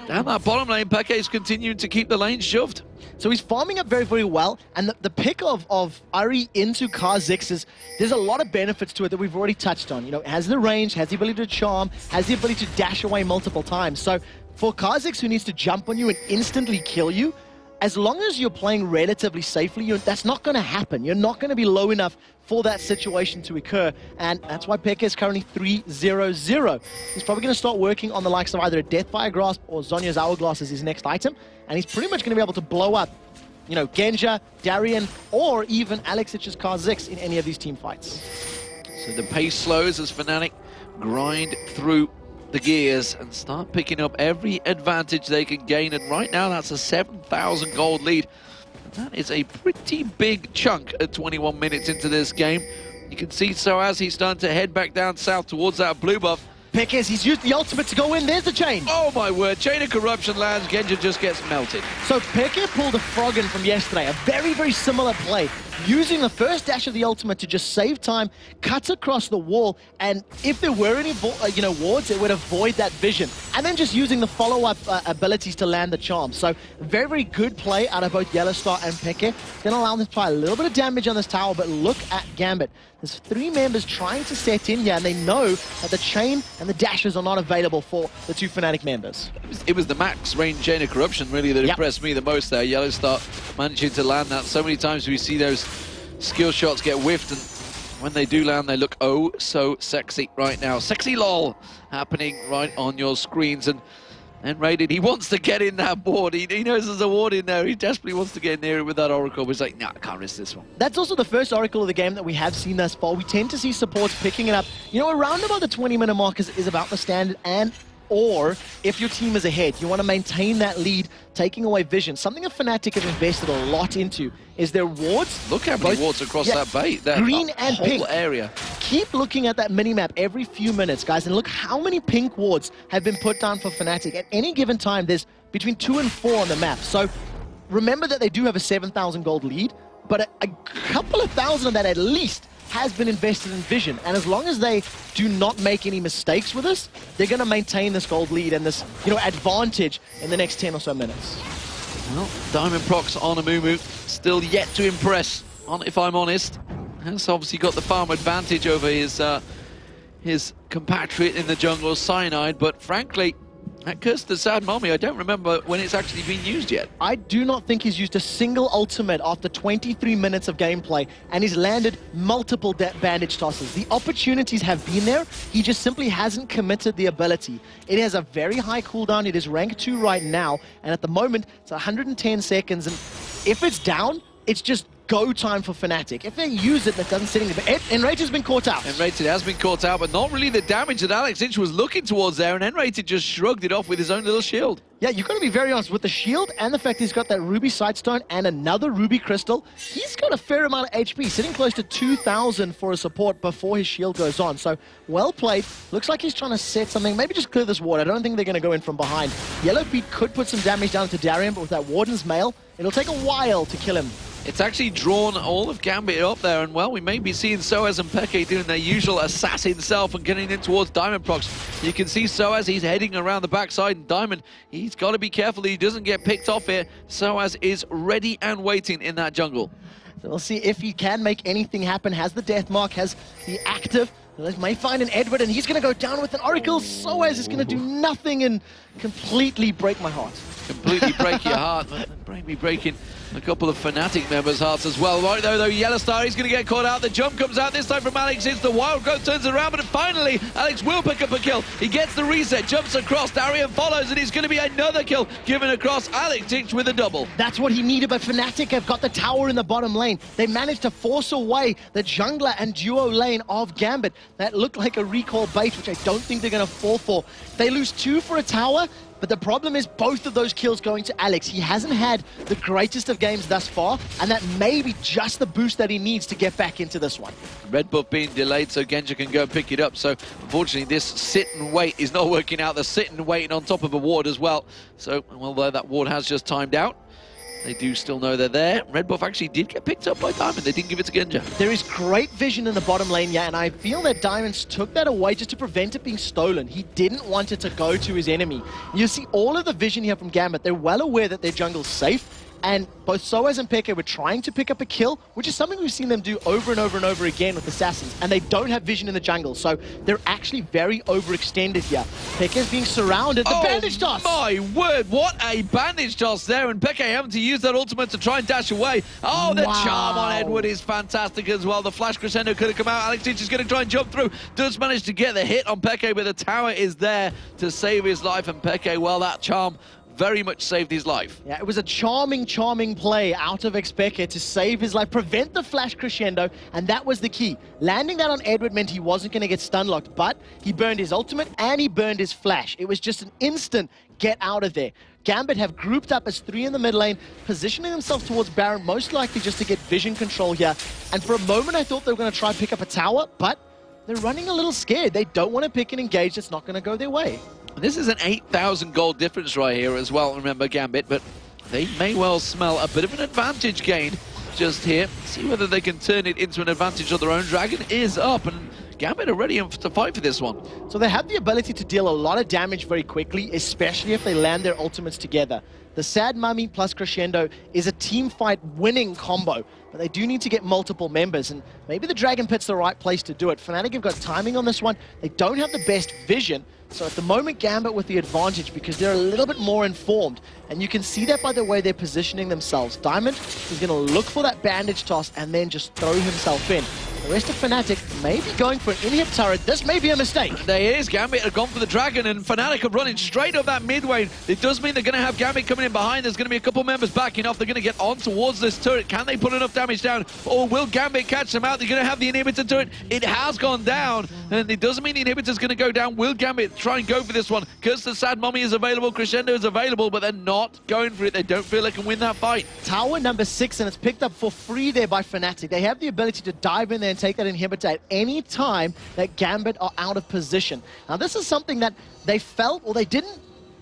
down that bottom lane, Peke is continuing to keep the lane shoved. So he's farming up very, very well, and the pick of Ari into Kha'Zix there's a lot of benefits to it that we've already touched on. It has the range, has the ability to charm, has the ability to dash away multiple times. So for Kha'Zix, who needs to jump on you and instantly kill you, as long as you're playing relatively safely, that's not going to happen. You're not going to be low enough for that situation to occur, and that's why Peke is currently 3-0-0. He's probably going to start working on the likes of either a Deathfire Grasp or Zhonya's Hourglass as his next item, and he's pretty much going to be able to blow up, Genja, Darian, or even Alexich's Kha'Zix in any of these team fights. So the pace slows as Fnatic grind through the gears and start picking up every advantage they can gain, and right now that's a 7,000 gold lead. That is a pretty big chunk at 21 minutes into this game. You can see Soaz, he's starting to head back down south towards that blue buff. Pekes, he's used the ultimate to go in. There's the chain. Oh my word, Chain of Corruption lands, Genja just gets melted. So Peke pulled a Froggen from yesterday, a very, very similar play. Using the first dash of the ultimate to just save time, cuts across the wall, and if there were any wards, it would avoid that vision. And then just using the follow-up abilities to land the charm. So very, very good play out of both Yellowstar and Peke. Gonna allow them to apply a little bit of damage on this tower, but look at Gambit. There's 3 members trying to set in here, and they know that the chain and the dashes are not available for the 2 Fnatic members. It was the max range Chain of Corruption really that impressed me the most there. Yellowstar managing to land that. So many times we see those skill shots get whiffed, and when they do land, they look oh so sexy right now. Sexy lol happening right on your screens, and Raiden, he wants to get in that board. He knows there's a ward in there. He desperately wants to get near it with that Oracle, but he's like, nah, I can't risk this one. That's also the first Oracle of the game that we have seen thus far. We tend to see supports picking it up. Around about the 20-minute mark is about the standard, and or if your team is ahead, you want to maintain that lead, taking away vision. Something that Fnatic have invested a lot into is their wards. Look how many wards across that bait. That green and whole pink area. Keep looking at that minimap every few minutes, guys, and look how many pink wards have been put down for Fnatic. At any given time, there's between 2 and 4 on the map. So remember that they do have a 7,000 gold lead, but a couple of thousand of that at least has been invested in vision, and as long as they do not make any mistakes with this, they're going to maintain this gold lead and this, advantage in the next 10 or so minutes. Well, Diamond Procs on Amumu, still yet to impress, if I'm honest. Has obviously got the farm advantage over his compatriot in the jungle, Cyanide, but frankly, that Curse the Sad Mommy, I don't remember when it's actually been used yet. I do not think he's used a single ultimate after 23 minutes of gameplay, and he's landed multiple bandage tosses. The opportunities have been there, he just simply hasn't committed the ability. It has a very high cooldown, it is rank 2 right now, and at the moment, it's 110 seconds, and if it's down, it's just go time for Fnatic. If they use it, that doesn't sit anything. But Enrated has been caught out. Enrated has been caught out, but not really the damage that Alex Inch was looking towards there, and Enrated just shrugged it off with his own little shield. Yeah, you've got to be very honest. With the shield and the fact he's got that Ruby Sightstone and another Ruby Crystal, he's got a fair amount of HP, sitting close to 2,000 for a support before his shield goes on. So, well played. Looks like he's trying to set something, maybe just clear this ward. I don't think they're going to go in from behind. Yellow Pete could put some damage down to Darian, but with that Warden's Mail, it'll take a while to kill him. It's actually drawn all of Gambit up there, and well, we may be seeing Soaz and Peke doing their usual assassin self and getting in towards Diamond Procs. You can see Soaz, he's heading around the backside, and Diamond, he's got to be careful that he doesn't get picked off here. Soaz is ready and waiting in that jungle. So we'll see if he can make anything happen, has the death mark, has the active. They may find an Edward, and he's going to go down with an Oracle. Soaz is going to do nothing and completely break my heart. Completely break your heart, but breaking a couple of Fnatic members' hearts as well. Right though, Yellow Star, he's going to get caught out. The jump comes out this time from Alex. It's the Wild Growth turns it around, but finally, Alex will pick up a kill. He gets the reset, jumps across, Darian follows, and it's going to be another kill given across. Alex Inch with a double. That's what he needed, but Fnatic have got the tower in the bottom lane. They managed to force away the jungler and duo lane of Gambit. That looked like a recall bait, which I don't think they're going to fall for. They lose 2 for a tower, but the problem is both of those kills going to Alex. He hasn't had the greatest of games thus far, and that may be just the boost that he needs to get back into this one. Red buff being delayed so Genja can go and pick it up. So unfortunately this sit and wait is not working out. The sit and waiting on top of a ward as well. So although that ward has just timed out, they do still know they're there. Red buff actually did get picked up by Diamond. They didn't give it to Genja. There is great vision in the bottom lane, yeah, and I feel that Diamonds took that away just to prevent it being stolen. He didn't want it to go to his enemy. You see all of the vision here from Gambit. They're well aware that their jungle's safe, and both Soaz and Peke were trying to pick up a kill, which is something we've seen them do over and over and over again with Assassins, and they don't have vision in the jungle, so they're actually very overextended here. Peke is being surrounded. The bandage toss! My word, what a bandage toss there, and Peke having to use that ultimate to try and dash away. Oh, the charm on Edward is fantastic as well. The flash crescendo could have come out. Alex Inch is going to try and jump through. Does manage to get the hit on Peke, but the tower is there to save his life, and Peke, well, that charm very much saved his life. Yeah, it was a charming play out of Xpeke to save his life, prevent the flash crescendo, and that was the key. Landing that on Edward meant he wasn't going to get stun locked, but he burned his ultimate and he burned his flash. It was just an instant get out of there. Gambit have grouped up as 3 in the mid lane, positioning themselves towards Baron, most likely just to get vision control here. And for a moment I thought they were going to try and pick up a tower, but they're running a little scared. They don't want to pick and engage. That's not going to go their way. This is an 8,000 gold difference right here as well, remember Gambit, but they may well smell a bit of an advantage gain just here. See whether they can turn it into an advantage of their own. Dragon is up, and Gambit are ready to fight for this one. So they have the ability to deal a lot of damage very quickly, especially if they land their ultimates together. The Sad Mummy plus Crescendo is a team fight winning combo, but they do need to get multiple members, and maybe the Dragon Pit's the right place to do it. Fnatic have got timing on this one. They don't have the best vision, so at the moment Gambit with the advantage because they're a little bit more informed, and you can see that by the way they're positioning themselves. Diamond is going to look for that bandage toss and then just throw himself in. The rest of Fnatic may be going for an inhib turret. This may be a mistake. There is. Gambit have gone for the Dragon, and Fnatic are running straight up that mid lane. It does mean they're going to have Gambit coming in behind. There's going to be a couple members backing off. They're going to get on towards this turret. Can they put enough damage down, or will Gambit catch them out? They're going to have the inhibitor turret. It has gone down, and it doesn't mean the inhibitor's going to go down. Will Gambit try and go for this one? Because the Sad Mummy is available, Crescendo is available, but they're not going for it. They don't feel they can win that fight. Tower number 6, and it's picked up for free there by Fnatic. They have the ability to dive in there and take that inhibitor at any time that Gambit are out of position. Now, this is something that they felt, or they didn't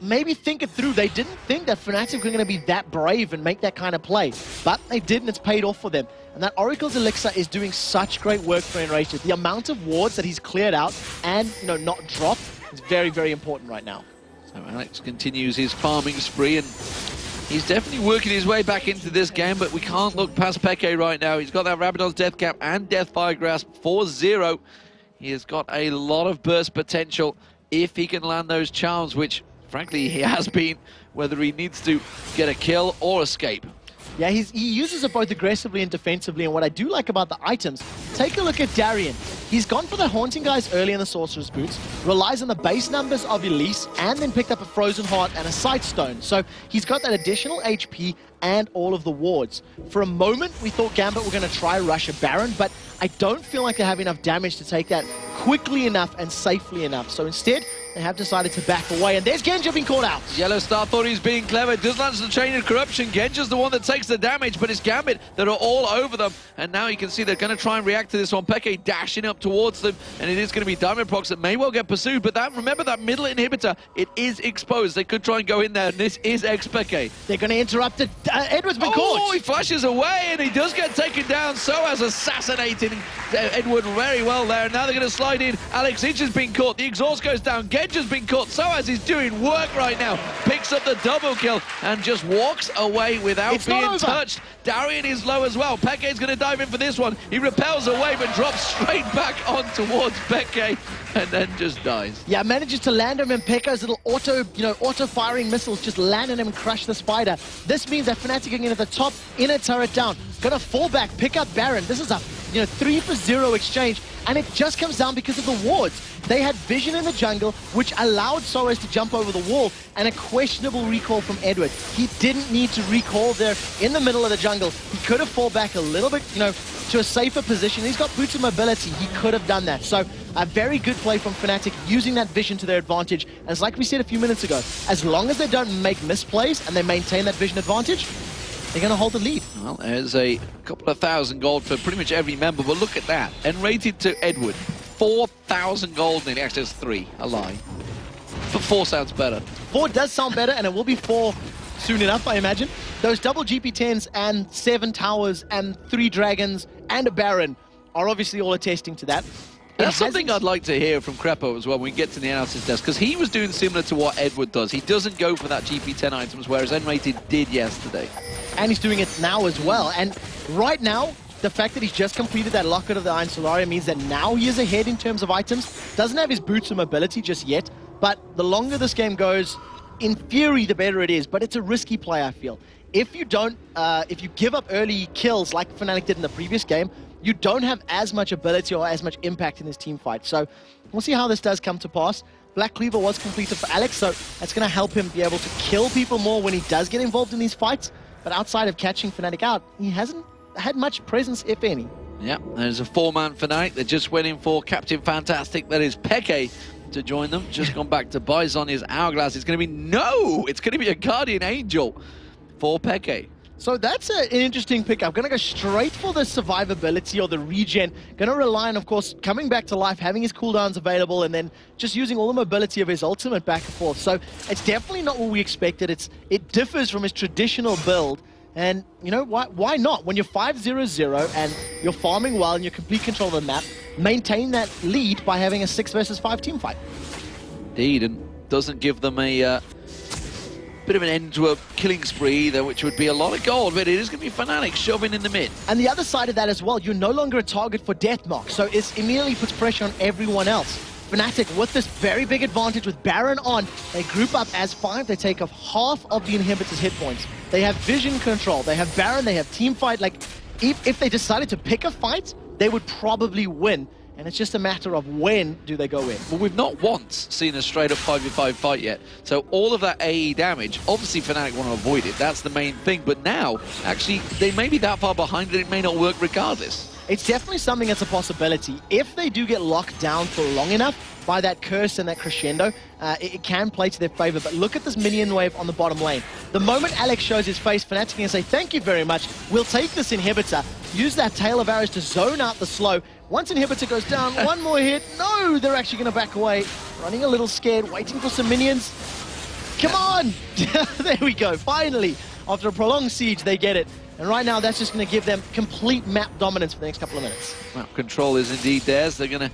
maybe think it through. They didn't think that Fnatic were going to be that brave and make that kind of play, but they did, and it's paid off for them. And that Oracle's Elixir is doing such great work for Enraged. The amount of wards that he's cleared out and not dropped is very, very important right now. So Alex continues his farming spree, and he's definitely working his way back into this game, but we can't look past Peke right now. He's got that Rabadon's Death Cap and Deathfire Grasp for 0. He has got a lot of burst potential if he can land those charms, which frankly he has been, whether he needs to get a kill or escape. Yeah, he uses it both aggressively and defensively, and what I do like about the items, take a look at Darien. He's gone for the Haunting Guys early in the Sorcerer's Boots, relies on the base numbers of Elise, and then picked up a Frozen Heart and a Sightstone. So he's got that additional HP and all of the wards. For a moment, we thought Gambit were going to try rush a Baron, but I don't feel like they have enough damage to take that quickly enough and safely enough. So instead, they have decided to back away, and there's Genja being caught out. Yellow Star thought he's being clever, does launch the Chain of Corruption. Genja's the one that takes the damage, but it's Gambit that are all over them. And now you can see they're going to try and react to this one. Peke dashing up towards them, and it is going to be Diamondprox that may well get pursued, but remember that middle inhibitor, it is exposed. They could try and go in there, and this is ex-Peke. They're going to interrupt it. Edward's been caught. Oh, he flashes away, and he does get taken down. So has assassinated Edward very well there. Now they're going to slide in. Alex Inch has been caught. The exhaust goes down. Genja's been caught. So as he's doing work right now, picks up the double kill and just walks away without being touched. Darien is low as well. Peke's going to dive in for this one. He repels away but drops straight back on towards Peke and then just dies. Yeah, manages to land him, and Peke's little auto-firing missiles just land on him and crush the spider. This means that Fnatic are getting at the top, inner turret down. Gonna fall back, pick up Baron. This is a 3-for-0 exchange, and it just comes down because of the wards. They had vision in the jungle, which allowed Soaz to jump over the wall, and a questionable recall from Edward. He didn't need to recall there in the middle of the jungle. He could have fallen back a little bit, to a safer position. He's got boots of mobility. He could have done that. So a very good play from Fnatic, using that vision to their advantage. And it's like we said a few minutes ago, as long as they don't make misplays and they maintain that vision advantage, they're going to hold the lead. Well, there's a couple of thousand gold for pretty much every member, but look at that. And rated to Edward, 4,000 gold nearly. Actually, it's 3, a lie. But 4 sounds better. 4 does sound better, and it will be 4 soon enough, I imagine. Those double GP10s and 7 towers and 3 dragons and a Baron are obviously all attesting to that. That's something I'd like to hear from Crepo as well when we get to the analysis desk, because he was doing similar to what Edward does. He doesn't go for that GP10 items, whereas N-Rated did yesterday. And he's doing it now as well. And right now, the fact that he's just completed that Locket of the Iron Solaria means that now he is ahead in terms of items. Doesn't have his boots of mobility just yet, but the longer this game goes, in theory, the better it is. But it's a risky play, I feel. If you don't, if you give up early kills like Fnatic did in the previous game, you don't have as much ability or as much impact in this team fight. So we'll see how this does come to pass. Black Cleaver was completed for Alex, so that's going to help him be able to kill people more when he does get involved in these fights. But outside of catching Fnatic out, he hasn't had much presence, if any. Yeah, there's a 4-man Fnatic that just went in for Captain Fantastic. That is Peke to join them. Just gone back to Bison his Hourglass. It's going to be, it's going to be a Guardian Angel for Peke. So that's an interesting pickup. Going to go straight for the survivability or the regen. Going to rely on, of course, coming back to life, having his cooldowns available, and then just using all the mobility of his ultimate back and forth. So it's definitely not what we expected. It differs from his traditional build. And, why not? When you're 5-0-0 and you're farming well and you're complete control of the map, maintain that lead by having a 6 versus 5 team fight. Indeed, and doesn't give them a bit of an end to a killing spree either, which would be a lot of gold, but it is going to be Fnatic shoving in the mid. And the other side of that as well, you're no longer a target for Deathmark, so it immediately puts pressure on everyone else. Fnatic, with this very big advantage with Baron on, they group up as 5, they take off half of the inhibitor's hit points. They have vision control, they have Baron, they have team fight. Like, if they decided to pick a fight, they would probably win. And it's just a matter of when do they go in. Well, we've not once seen a straight-up 5v5 fight yet. So all of that AE damage, obviously Fnatic want to avoid it. That's the main thing. But now, actually, they may be that far behind that it may not work regardless. It's definitely something that's a possibility. If they do get locked down for long enough by that curse and that crescendo, it can play to their favor. But look at this minion wave on the bottom lane. The moment Alex shows his face, Fnatic can say, thank you very much. We'll take this inhibitor. Use that tail of arrows to zone out the slow. Once inhibitor goes down, one more hit. No, they're actually going to back away. Running a little scared, waiting for some minions. Come on! There we go, finally. After a prolonged siege, they get it. And right now, that's just going to give them complete map dominance for the next couple of minutes. Map control is indeed theirs. They're going to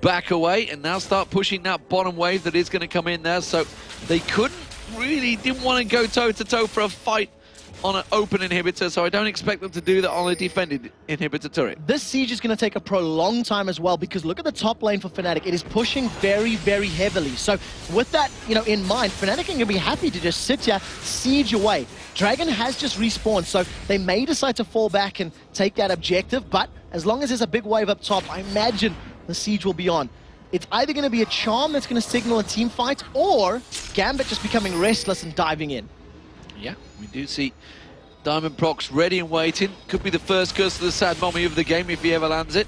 back away and now start pushing that bottom wave that is going to come in there. So they didn't want to go toe-to-toe for a fight on an open inhibitor, so I don't expect them to do that on a defended inhibitor turret. This siege is going to take a prolonged time as well, because look at the top lane for Fnatic. It is pushing very, very heavily. So with that, in mind, Fnatic are going to be happy to just sit here, siege away. Dragon has just respawned, so they may decide to fall back and take that objective, but as long as there's a big wave up top, I imagine the siege will be on. It's either going to be a charm that's going to signal a team fight, or Gambit just becoming restless and diving in. Yeah, we do see Diamond Prox ready and waiting. Could be the first curse of the sad mommy of the game if he ever lands it,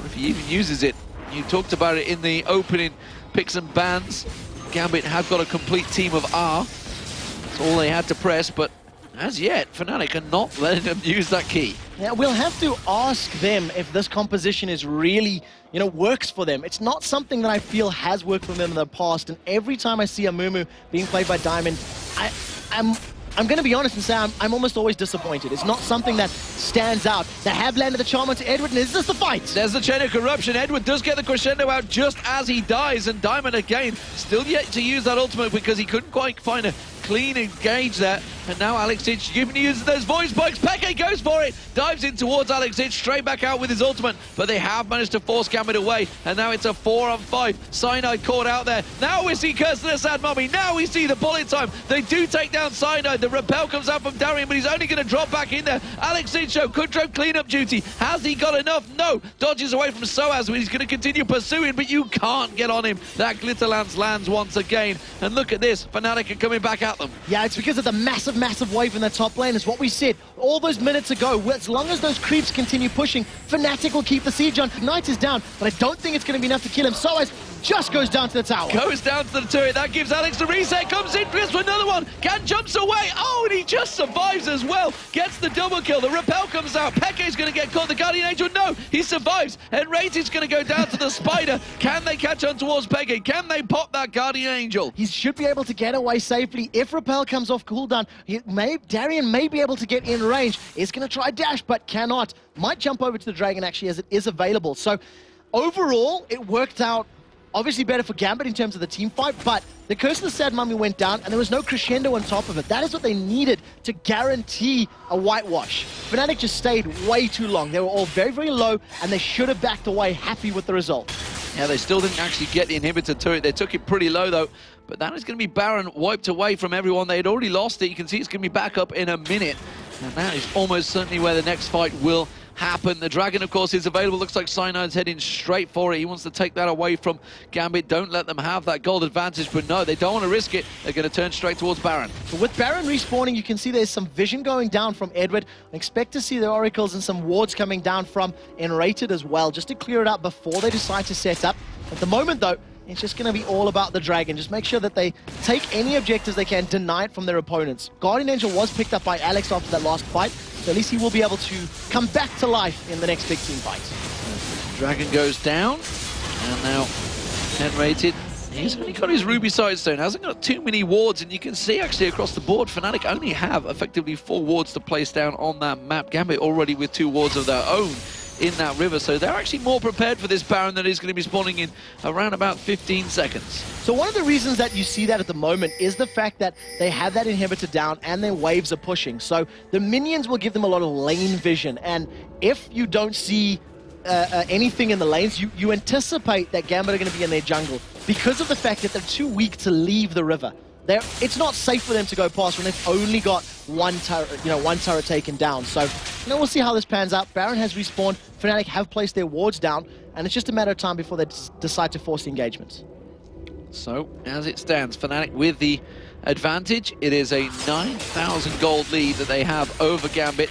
or if he even uses it. You talked about it in the opening picks and bans. Gambit have got a complete team of R. That's all they had to press, but as yet, Fnatic are not letting them use that key. Yeah, we'll have to ask them if this composition is really, works for them. It's not something that I feel has worked for them in the past, and every time I see a Mumu being played by Diamond, I'm going to be honest and say I'm almost always disappointed. It's not something that stands out. They have landed the charm onto Edward, and is this the fight? There's the chain of corruption. Edward does get the crescendo out just as he dies, and Diamond again still yet to use that ultimate because he couldn't quite find a clean engage there. And now Alex Ich uses those voice spikes. Peke goes for it, dives in towards Alex Ich, straight back out with his ultimate, but they have managed to force Gambit away, and now it's a 4-on-5. Cyanide caught out there. Now we see Curse of the Sad Mummy. Now we see the bullet time. They do take down Cyanide. The repel comes out from Darian, but he's only going to drop back in there. Alex Ich could drop cleanup duty. Has he got enough? No. Dodges away from Soaz, but he's going to continue pursuing, but you can't get on him. That Glitter Lance lands once again, and look at this. Fnatic are coming back at them. Yeah, it's because of the massive wave in the top lane. It's what we said all those minutes ago. As long as those creeps continue pushing, Fnatic will keep the siege on. Knight is down, but I don't think it's going to be enough to kill him. Soaz just goes down to the tower. Goes down to the turret. That gives Alex the reset. Comes in, gets another one. Gan jumps away. Oh, and he just survives as well. Gets the double kill. The repel comes out. Peke's going to get caught. The Guardian Angel, no, he survives. And Rated going to go down to the Spider. Can they catch on towards Peke? Can they pop that Guardian Angel? He should be able to get away safely. If repel comes off cooldown, Darian may be able to get in range. Is going to try dash, but cannot. Might jump over to the Dragon, actually, as it is available. So overall, it worked out obviously better for Gambit in terms of the team fight, but the Curse of the Sad Mummy went down, and there was no crescendo on top of it. That is what they needed to guarantee a whitewash. Fnatic just stayed way too long. They were all very, very low, and they should have backed away, happy with the result. Yeah, they still didn't actually get the inhibitor turret. They took it pretty low, though. But that is going to be Baron wiped away from everyone. They had already lost it. You can see it's going to be back up in a minute. And that is almost certainly where the next fight will happen. The Dragon, of course, is available. Looks like Cyanide's heading straight for it. He wants to take that away from Gambit. Don't let them have that gold advantage, but no, they don't want to risk it. They're going to turn straight towards Baron. But with Baron respawning, you can see there's some vision going down from Edward. I expect to see the Oracles and some wards coming down from Enrated as well, just to clear it out before they decide to set up. At the moment, though, it's just going to be all about the Dragon. Just make sure that they take any objectives they can, deny it from their opponents. Guardian Angel was picked up by Alex after that last fight, so at least he will be able to come back to life in the next big team fight. Dragon goes down, and now Enrated. He's only got his Ruby Sidestone, hasn't got too many wards, and you can see actually across the board, Fnatic only have effectively 4 wards to place down on that map. Gambit already with 2 wards of their own in that river, so they're actually more prepared for this Baron that is going to be spawning in around about 15 seconds. So one of the reasons that you see that at the moment is the fact that they have that inhibitor down and their waves are pushing. So the minions will give them a lot of lane vision, and if you don't see anything in the lanes, you anticipate that Gambit are going to be in their jungle because of the fact that they're too weak to leave the river. It's not safe for them to go past when they've only got one turret taken down. So, we'll see how this pans out. Baron has respawned. Fnatic have placed their wards down, and it's just a matter of time before they decide to force the engagements. So, as it stands, Fnatic with the advantage. It is a 9,000 gold lead that they have over Gambit.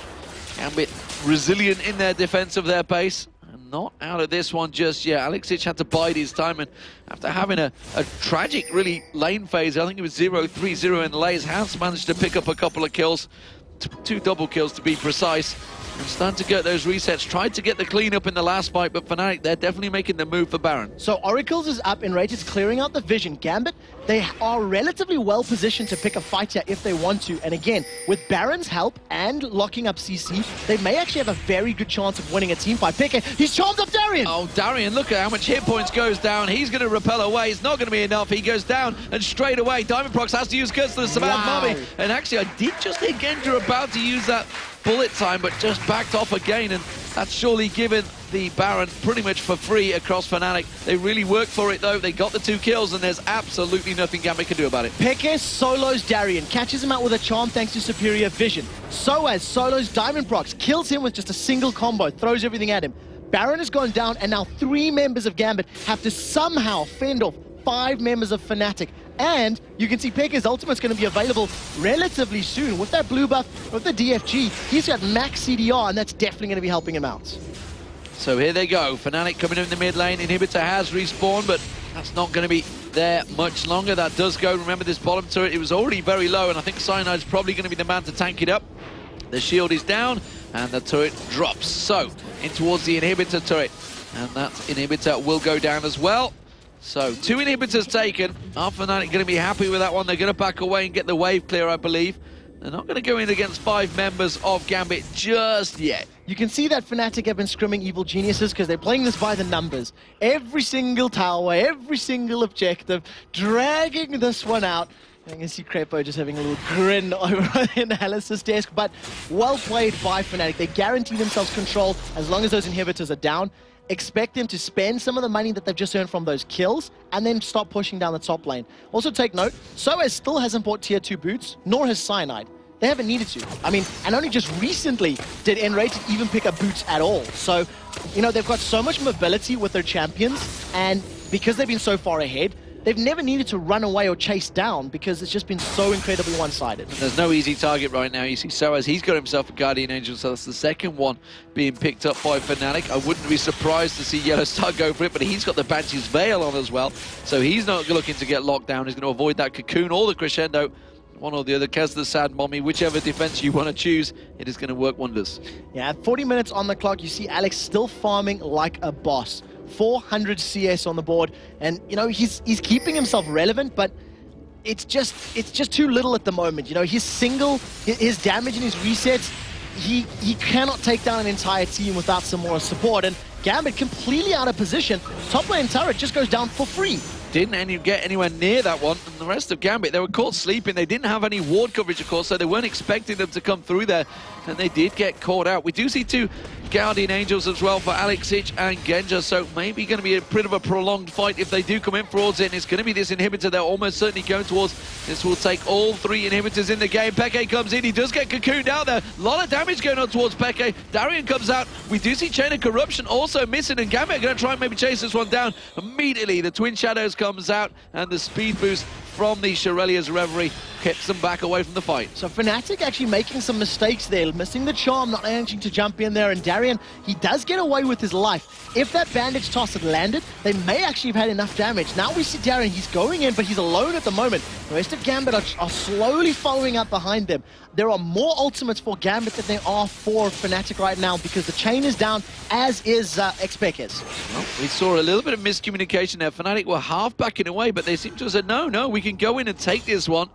Gambit resilient in their defense of their base. Not out of this one just yet. Alex Ich had to bide his time, and after having a tragic, really, lane phase, I think it was 0-3-0 in lanes, has managed to pick up a couple of kills, 2 double kills to be precise. and starting to get those resets. Tried to get the cleanup in the last fight, but Fnatic, they're definitely making the move for Baron. So Oracles is up in rate, it's clearing out the vision. Gambit, they are relatively well positioned to pick a fight here if they want to. And again, with Baron's help and locking up CC, they may actually have a very good chance of winning a team fight. Peke, he's charmed up Darian! Oh, Darian, look at how much hit points goes down. He's going to repel away. It's not going to be enough. He goes down, and straight away, Diamondprox has to use Curse to the Savannah Mummy. And actually, I did just hear Genja about to use that bullet time, but just backed off again, and that's surely given the Baron pretty much for free across Fnatic. They really worked for it, though. They got the 2 kills, and there's absolutely nothing Gambit can do about it. Peke solos Darian, catches him out with a charm thanks to superior vision. Soaz solos Diamondprox, kills him with just a single combo, throws everything at him. Baron has gone down, and now 3 members of Gambit have to somehow fend off 5 members of Fnatic. And you can see Peke's ultimate's going to be available relatively soon. With that blue buff, with the DFG, he's got max CDR, and that's definitely going to be helping him out. So here they go. Fnatic coming in the mid lane. Inhibitor has respawned, but that's not going to be there much longer. That does go. Remember, this bottom turret, it was already very low, and I think Cyanide's probably going to be the man to tank it up. The shield is down, and the turret drops. So, in towards the Inhibitor turret, and that Inhibitor will go down as well. So, 2 inhibitors taken. Are Fnatic going to be happy with that one? They're going to back away and get the wave clear, I believe. They're not going to go in against 5 members of Gambit just yet. You can see that Fnatic have been scrimming evil geniuses because they're playing this by the numbers. Every single tower, every single objective, dragging this one out. You can see Crepo just having a little grin over the analysis desk, but well played by Fnatic. They guarantee themselves control as long as those inhibitors are down. Expect them to spend some of the money that they've just earned from those kills and then stop pushing down the top lane. Also take note, Soaz still hasn't bought tier 2 boots, nor has Cyanide. They haven't needed to. I mean, and only just recently did Enrated even pick up boots at all. So, you know, they've got so much mobility with their champions, and because they've been so far ahead, they've never needed to run away or chase down because it's just been so incredibly one-sided. There's no easy target right now. You see Soaz, he's got himself a Guardian Angel, so that's the second one being picked up by Fnatic. I wouldn't be surprised to see Yellowstar go for it, but he's got the Banshee's Veil on as well, so he's not looking to get locked down. He's going to avoid that Cocoon or the Crescendo, one or the other. Kes the Sad Mommy, whichever defense you want to choose, it is going to work wonders. Yeah, at 40 minutes on the clock, you see Alex still farming like a boss. 400 CS on the board, and you know he's keeping himself relevant, but it's just too little at the moment. You know, his damage and his resets, he cannot take down an entire team without some more support, and Gambit completely out of position. Top lane turret just goes down for free. Didn't get anywhere near that one, and the rest of Gambit, they were caught sleeping. They didn't have any ward coverage, of course, so they weren't expecting them to come through there, and they did get caught out. We do see 2 Guardian Angels as well for Alex Ich and Genja, so maybe going to be a bit of a prolonged fight if they do come in towards it, and it's going to be this inhibitor they're almost certainly going towards. This will take all 3 inhibitors in the game. Peke comes in, he does get cocooned out there. A lot of damage going on towards Peke. Darian comes out. We do see Chain of Corruption also missing, and Gambit are going to try and maybe chase this one down. Immediately, the Twin Shadows comes out, and the speed boost from the Shirelia's Reverie keeps them back away from the fight. So Fnatic actually making some mistakes there, missing the charm, not managing to jump in there, and Darian, he does get away with his life. If that bandage toss had landed, they may actually have had enough damage. Now we see Darian, he's going in, but he's alone at the moment. The rest of Gambit are slowly following up behind them. There are more ultimates for Gambit than there are for Fnatic right now because the chain is down, as is Xpek's. Well, we saw a little bit of miscommunication there. Fnatic were half backing away, but they seem to have said, no, we can go in and take this one.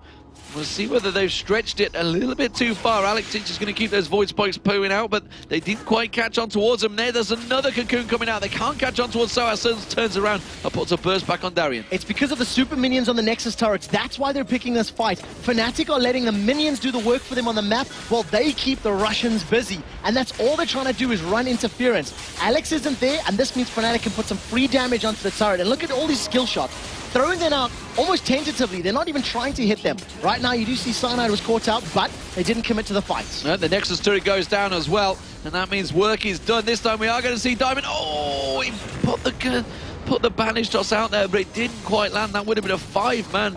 We'll see whether they've stretched it a little bit too far. Alex Ich is going to keep those Void Spikes pooing out, but they didn't quite catch on towards them. There's another Cocoon coming out. They can't catch on towards Soaz. Turns around and puts a burst back on Darian. It's because of the super minions on the Nexus turrets. That's why they're picking this fight. Fnatic are letting the minions do the work for them on the map while they keep the Russians busy. And that's all they're trying to do is run interference. Alex isn't there, and this means Fnatic can put some free damage onto the turret. And look at all these skill shots. Throwing them out almost tentatively. They're not even trying to hit them. Right now, you do see Cyanide was caught out, but they didn't commit to the fight. No, the Nexus turret goes down as well, and that means work is done. This time we are going to see Diamond. Oh, he put the banish toss out there, but it didn't quite land. That would have been a 5-man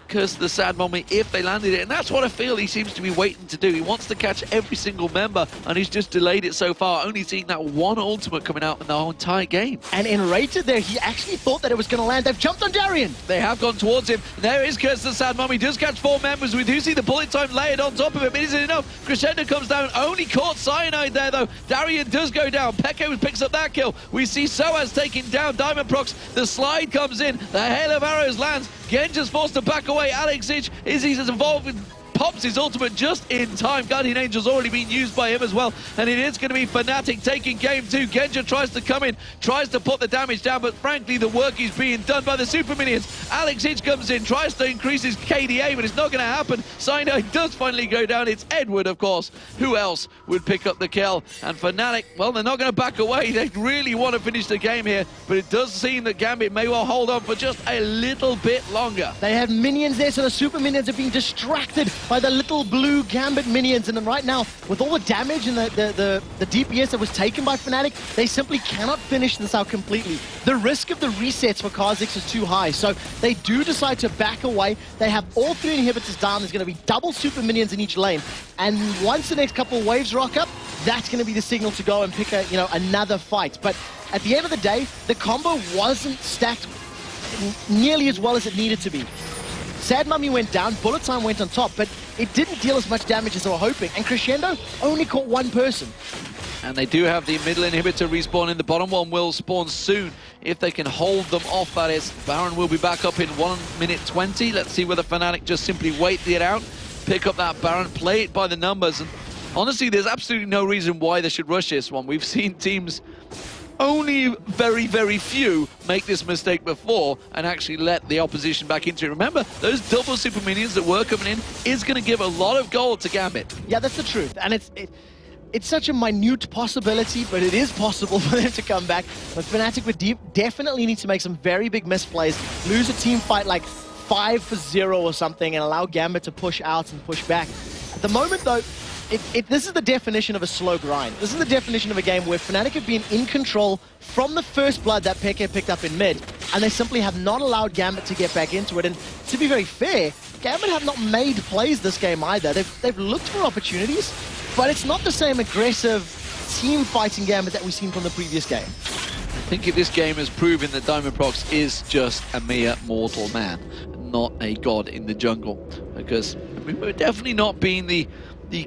Curse of the Sad Moment if they landed it, and that's what I feel he seems to be waiting to do. He wants to catch every single member, and he's just delayed it so far, only seeing that one ultimate coming out in the whole entire game. And in Rated there, he actually thought that it was going to land. They've jumped on Darian. They have gone towards him. There is Curse of the Sad Moment. He does catch 4 members. We do see the bullet time layered on top of him. It isn't enough. Crescendo comes down, only caught Cyanide there though. Darian does go down. Pekka picks up that kill. We see Soaz taking down Diamond Prox. The slide comes in. The hail of arrows lands. Genja's forced to back away. Alex Ich is involved with pops his ultimate just in time. Guardian Angel's already been used by him as well, and it is going to be Fnatic taking game 2. Genja tries to come in, tries to put the damage down, but frankly the work is being done by the super minions. Alex Ich comes in, tries to increase his KDA, but it's not going to happen. Cyanide does finally go down. It's Edward, of course. Who else would pick up the kill? And Fnatic, well, they're not going to back away. They really want to finish the game here, but it does seem that Gambit may well hold on for just a little bit longer. They have minions there, so the super minions are being distracted by the little blue Gambit minions. And then right now, with all the damage and the DPS that was taken by Fnatic, they simply cannot finish this out completely. The risk of the resets for Kha'Zix is too high, so they do decide to back away. They have all 3 inhibitors down. There's going to be double super minions in each lane. And once the next couple of waves rock up, that's going to be the signal to go and pick another fight. But at the end of the day, the combo wasn't stacked nearly as well as it needed to be. Sad Mummy went down, Bullet Time went on top, but it didn't deal as much damage as they were hoping. And Crescendo only caught 1 person. And they do have the middle inhibitor respawning. The bottom one will spawn soon if they can hold them off, that is. Baron will be back up in 1 minute 20. Let's see whether Fnatic just simply wait it out, pick up that Baron, play it by the numbers. And honestly, there's absolutely no reason why they should rush this one. We've seen teams, only very, very few, make this mistake before and actually let the opposition back into it. Remember, those double super minions that were coming in is going to give a lot of gold to Gambit. Yeah, that's the truth. And it's such a minute possibility, but it is possible for them to come back. But Fnatic would definitely need to make some very big misplays, lose a team fight like 5-0 or something, and allow Gambit to push out and push back. At the moment, though, this is the definition of a slow grind. This is the definition of a game where Fnatic have been in control from the first blood that Peke picked up in mid, and they simply have not allowed Gambit to get back into it. And to be very fair, Gambit have not made plays this game either. They've looked for opportunities, but it's not the same aggressive team fighting Gambit that we've seen from the previous game. I think this game has proven that Diamond Prox is just a mere mortal man, not a god in the jungle. Because we're definitely not being the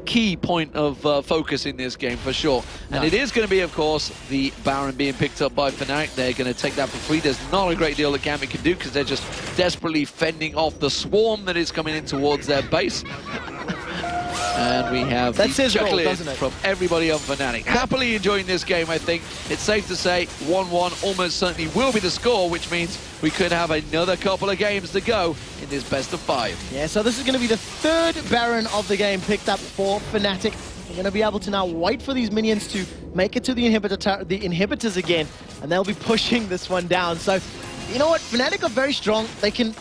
key point of focus in this game, for sure. And it is going to be, of course, the Baron being picked up by Fnatic. They're going to take that for free. There's not a great deal that Gambit can do because they're just desperately fending off the swarm that is coming in towards their base. And we have that says chuckle roll, doesn't it? From everybody on Fnatic. Happily enjoying this game, I think. It's safe to say 1-1 almost certainly will be the score, which means we could have another couple of games to go in this best of 5. Yeah, so this is going to be the 3rd Baron of the game picked up for Fnatic. They're going to be able to now wait for these minions to make it to the inhibitors again, and they'll be pushing this one down. So, you know what? Fnatic are very strong. They can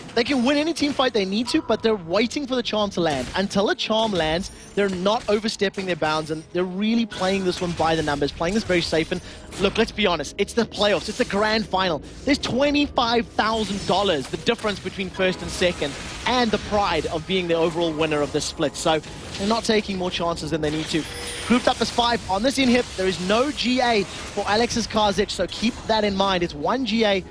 win any team fight they need to, but they're waiting for the charm to land. Until a charm lands, they're not overstepping their bounds, and they're really playing this one by the numbers, playing this very safe. And look, let's be honest, it's the playoffs, it's the grand final. There's $25,000, the difference between first and second, and the pride of being the overall winner of this split. So they're not taking more chances than they need to. Grouped up as 5 on this inhib. There is no GA for Alex's Kha'Zix, so keep that in mind. It's 1 GA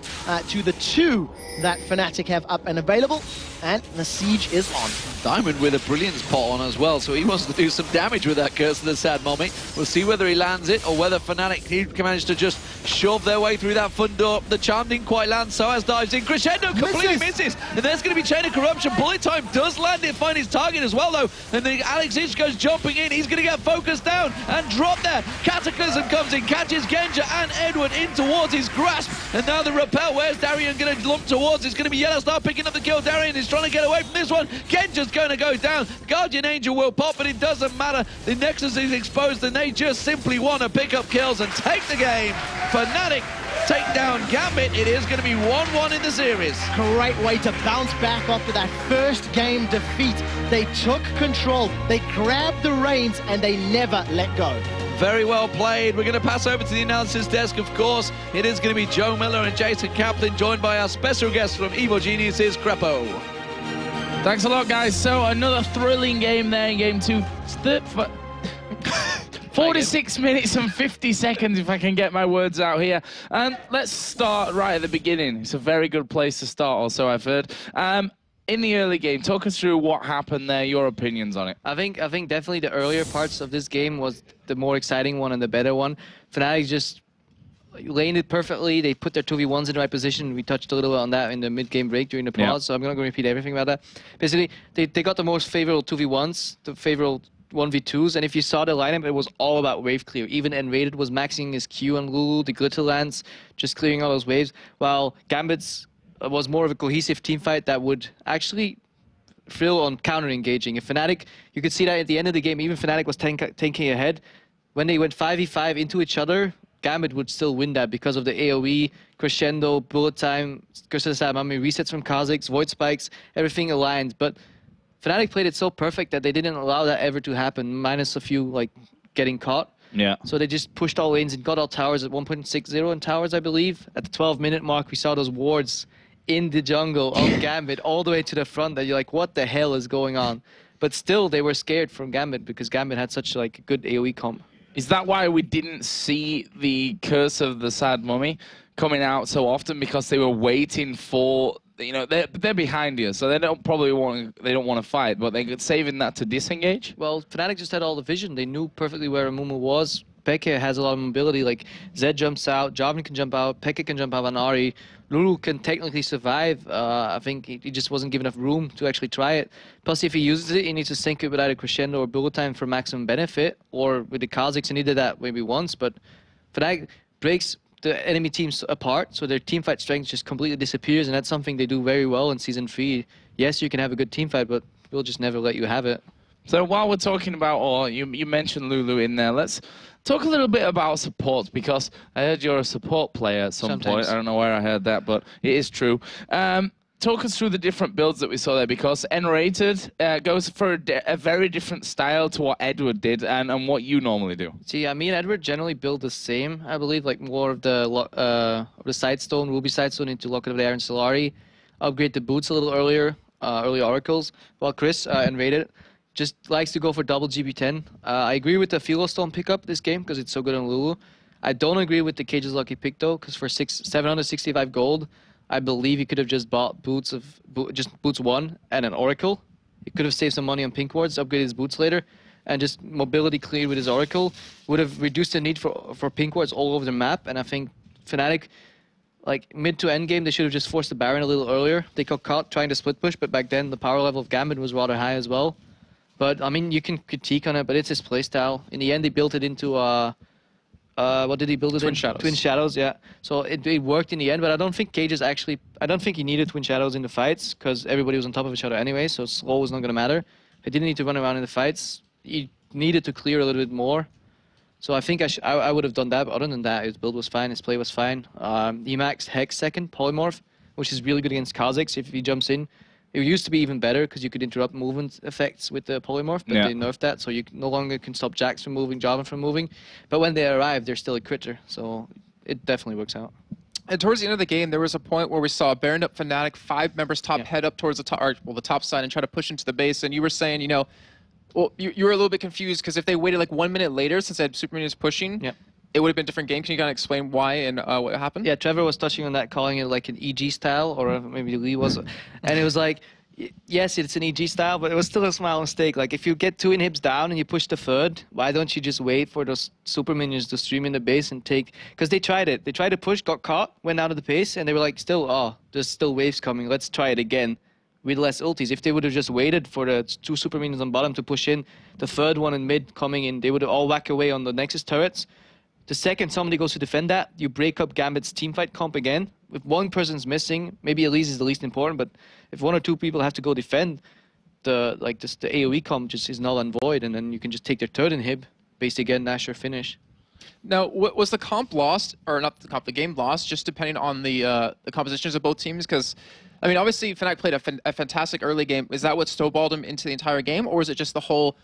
to the 2 that Fnatic have up and available, and the siege is on. Diamond with a brilliant spot on as well, so he wants to do some damage with that Curse of the Sad Moment. We'll see whether he lands it or whether Fnatic can manage to just shove their way through that front door. The charm didn't quite land, Soaz dives in. Crescendo completely misses, and there's going to be Chain of Corruption. Bullet Time does land it, find his target as well though, and then Alex Ich goes jumping in. He's going to get focused down and drop there. Cataclysm comes in, catches Genja and Edward in towards his grasp, and now the repel. Where's Darian going to lump towards? It's going to be Yellowstar picking up the kill. Darian is trying to get away from this one. Genja's going to go down. Guardian Angel will pop, but it doesn't matter. The Nexus is exposed, and they just simply want to pick up kills and take the game. Fnatic take down Gambit. It is going to be 1-1 in the series. Great way to bounce back after that first game defeat. They took control, they grabbed the reins, and they never let go. Very well played. We're going to pass over to the analysis desk, of course. It is going to be Joe Miller and Jason Kaplan, joined by our special guest from Evil Geniuses, Crepo. Thanks a lot, guys. So another thrilling game there in game 2. 46 minutes and 50 seconds, if I can get my words out here. And let's start right at the beginning. It's a very good place to start, also, I've heard. In the early game, talk us through what happened there, your opinions on it. I think definitely the earlier parts of this game was the more exciting one and the better one. Fnatic just laned it perfectly. They put their 2v1s in the right position. We touched a little bit on that in the mid-game break during the pause, so I'm not going to repeat everything about that. Basically, they got the most favorable 2v1s, the favorable 1v2s, and if you saw the lineup, it was all about wave clear. Even N-Rated was maxing his Q on Lulu, the Glitter Lance, just clearing all those waves, while Gambit's was more of a cohesive team fight that would actually thrill on counter-engaging. If Fnatic, you could see that at the end of the game, even Fnatic was 10k ahead. When they went 5v5 into each other, Gambit would still win that because of the AoE, crescendo, bullet time, resets from Kha'Zix, void spikes, everything aligned. But Fnatic played it so perfect that they didn't allow that ever to happen, minus a few like getting caught. Yeah. So they just pushed all lanes and got all towers at 1.60 in towers, I believe. At the 12-minute mark, we saw those wards in the jungle of Gambit all the way to the front that you're like, what the hell is going on? But still, they were scared from Gambit because Gambit had such like good AoE comp. Is that why we didn't see the Curse of the Sad Mummy coming out so often? Because they were waiting for, you know, they're behind you, so they don't want to fight, but they're saving that to disengage. Well, Fnatic just had all the vision. They knew perfectly where Amumu was. Peke has a lot of mobility, like Zed jumps out, Jarvan can jump out, Peke can jump out on Ahri. Lulu can technically survive. I think he just wasn't given enough room to actually try it. Plus, if he uses it, he needs to sync it with either Crescendo or bullet time for maximum benefit, or with the Kha'Zix, and he did that maybe once, but Fnatic breaks the enemy teams apart, so their teamfight strength just completely disappears, and that's something they do very well in Season 3. Yes, you can have a good teamfight, but we'll just never let you have it. So while we're talking about, or you mentioned Lulu in there, let's talk a little bit about supports, because I heard you're a support player at some point. I don't know where I heard that, but it is true. Talk us through the different builds that we saw there, because N-Rated goes for a very different style to what Edward did and what you normally do. See, me and Edward generally build the same, I believe, like more of the Sidestone, Ruby Sidestone into Locket of the Air and Solari. Upgrade the boots a little earlier, early Oracles, while Chris, N-Rated, just likes to go for double GB10. I agree with the Philostone pickup this game because it's so good on Lulu. I don't agree with the Cage's Lucky pick though, because for 765 gold, I believe he could have just bought boots boots 1 and an Oracle. He could have saved some money on pink wards, upgraded his boots later, and just mobility cleared with his Oracle would have reduced the need for pink wards all over the map. And I think Fnatic, like mid to end game, they should have just forced the Baron a little earlier. They got caught trying to split push, but back then the power level of Gambit was rather high as well. But, I mean, you can critique on it, but it's his playstyle. In the end, they built it into, what did he build it Twin in? Shadows. Twin Shadows, yeah. So it worked in the end, but I don't think Cage's actually, I don't think he needed Twin Shadows in the fights, because everybody was on top of each other anyway, so slow was not going to matter. He didn't need to run around in the fights. He needed to clear a little bit more. So I think I would have done that, but other than that, his build was fine, his play was fine. He maxed Hex second, Polymorph, which is really good against Kha'Zix if he jumps in. It used to be even better because you could interrupt movement effects with the Polymorph, but they nerfed that, so you no longer can stop Jax from moving, Jarvan from moving. But when they arrive, they're still a critter, so it definitely works out. And towards the end of the game, there was a point where we saw a Baron up Fnatic, 5 members top head up towards the top, the top side and try to push into the base. And you were saying, you know, well, you were a little bit confused because if they waited like 1 minute later, since they had Super Minions pushing, it would have been a different game. Can you kind of explain why and what happened? Yeah, Trevor was touching on that, calling it like an EG style, or maybe Lee was. And it was like, yes, it's an EG style, but it was still a small mistake. Like, if you get 2 inhibs down and you push the third, why don't you just wait for those super minions to stream in the base and take... Because they tried it. They tried to push, got caught, went out of the pace, and they were like, there's still waves coming. Let's try it again with less ultis. If they would have just waited for the 2 super minions on bottom to push in, the third one in mid coming in, they would have all whack away on the Nexus turrets. The second somebody goes to defend that, you break up Gambit's teamfight comp again. If one person's missing, maybe Elise is the least important, but if 1 or 2 people have to go defend, the AoE comp just is null and void, and then you can just take their third inhib, base again, Nasher finish. Now, was the comp lost, or not the comp, the game lost, just depending on the compositions of both teams? Because, I mean, obviously Fnatic played a fantastic early game. Is that what snowballed him into the entire game, or is it just the whole...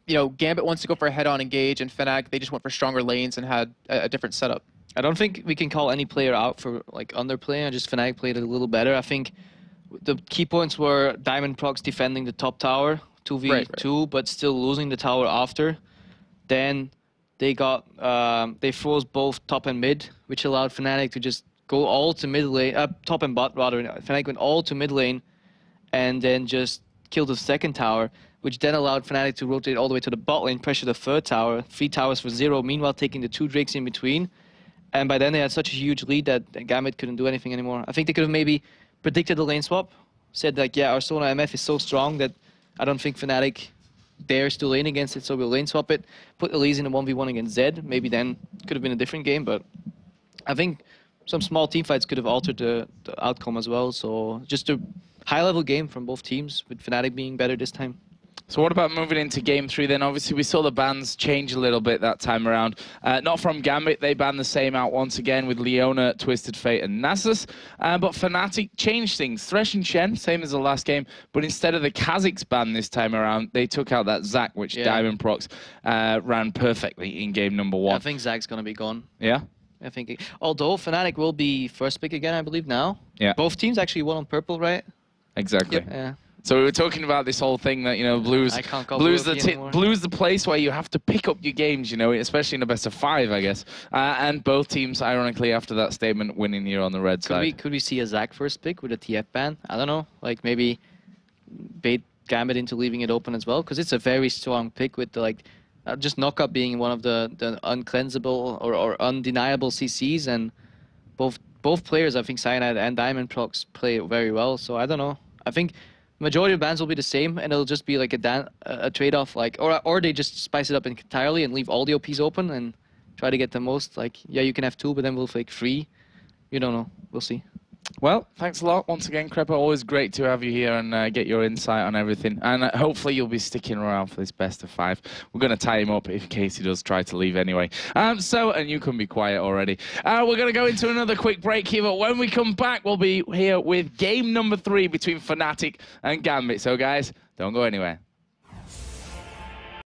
You know, Gambit wants to go for a head-on engage, and Fnatic, they just went for stronger lanes and had a different setup. I don't think we can call any player out for like underplay. Just Fnatic played it a little better. I think the key points were Diamond Prox defending the top tower, 2v2, but still losing the tower after. Then they froze both top and mid, which allowed Fnatic to just go all to mid lane, top and bot rather. Fnatic went all to mid lane, and then just killed the second tower, which then allowed Fnatic to rotate all the way to the bot lane, pressure the third tower, 3 towers for 0, meanwhile taking the 2 Drakes in between. And by then they had such a huge lead that Gambit couldn't do anything anymore. I think they could have maybe predicted the lane swap, said like, yeah, our Sona MF is so strong that I don't think Fnatic dares to lane against it, so we'll lane swap it, put Elise in a 1v1 against Zed. Maybe then could have been a different game, but I think some small team fights could have altered the outcome as well. So just a high-level game from both teams, with Fnatic being better this time. So what about moving into Game 3 then? Obviously, we saw the bans change a little bit that time around. Not from Gambit. They banned the same out once again with Leona, Twisted Fate, and Nasus. But Fnatic changed things. Thresh and Shen, same as the last game, but instead of the Kha'Zix ban this time around, they took out that Zac, which Diamond Prox ran perfectly in game number 1. I think Zac's going to be gone. Yeah? I think, although Fnatic will be first pick again, I believe now. Yeah. Both teams actually won on purple, right? Exactly. Yep. Yeah. So we were talking about this whole thing that, you know, blue's the place where you have to pick up your games, you know, especially in a best of 5, I guess. And both teams, ironically, after that statement, winning here on the red side. Could we see a Zac first pick with a TF ban? I don't know. Like maybe bait Gambit into leaving it open as well, because it's a very strong pick with the, like, just knockup being one of the uncleansable or undeniable CCs, and both players, I think Cyanide and Diamond Prox play very well. So I don't know. I think majority of bans will be the same, and it'll just be like a trade-off, like, or they just spice it up entirely and leave all the OPs open and try to get the most. Like, yeah, you can have 2, but then we'll fake 3. You don't know. We'll see. Well, thanks a lot once again, Crepa. Always great to have you here and get your insight on everything. And hopefully you'll be sticking around for this best of 5. We're going to tie him up in case he does try to leave anyway. And you can be quiet already. We're going to go into another quick break here, but when we come back, we'll be here with game number 3 between Fnatic and Gambit. So, guys, don't go anywhere.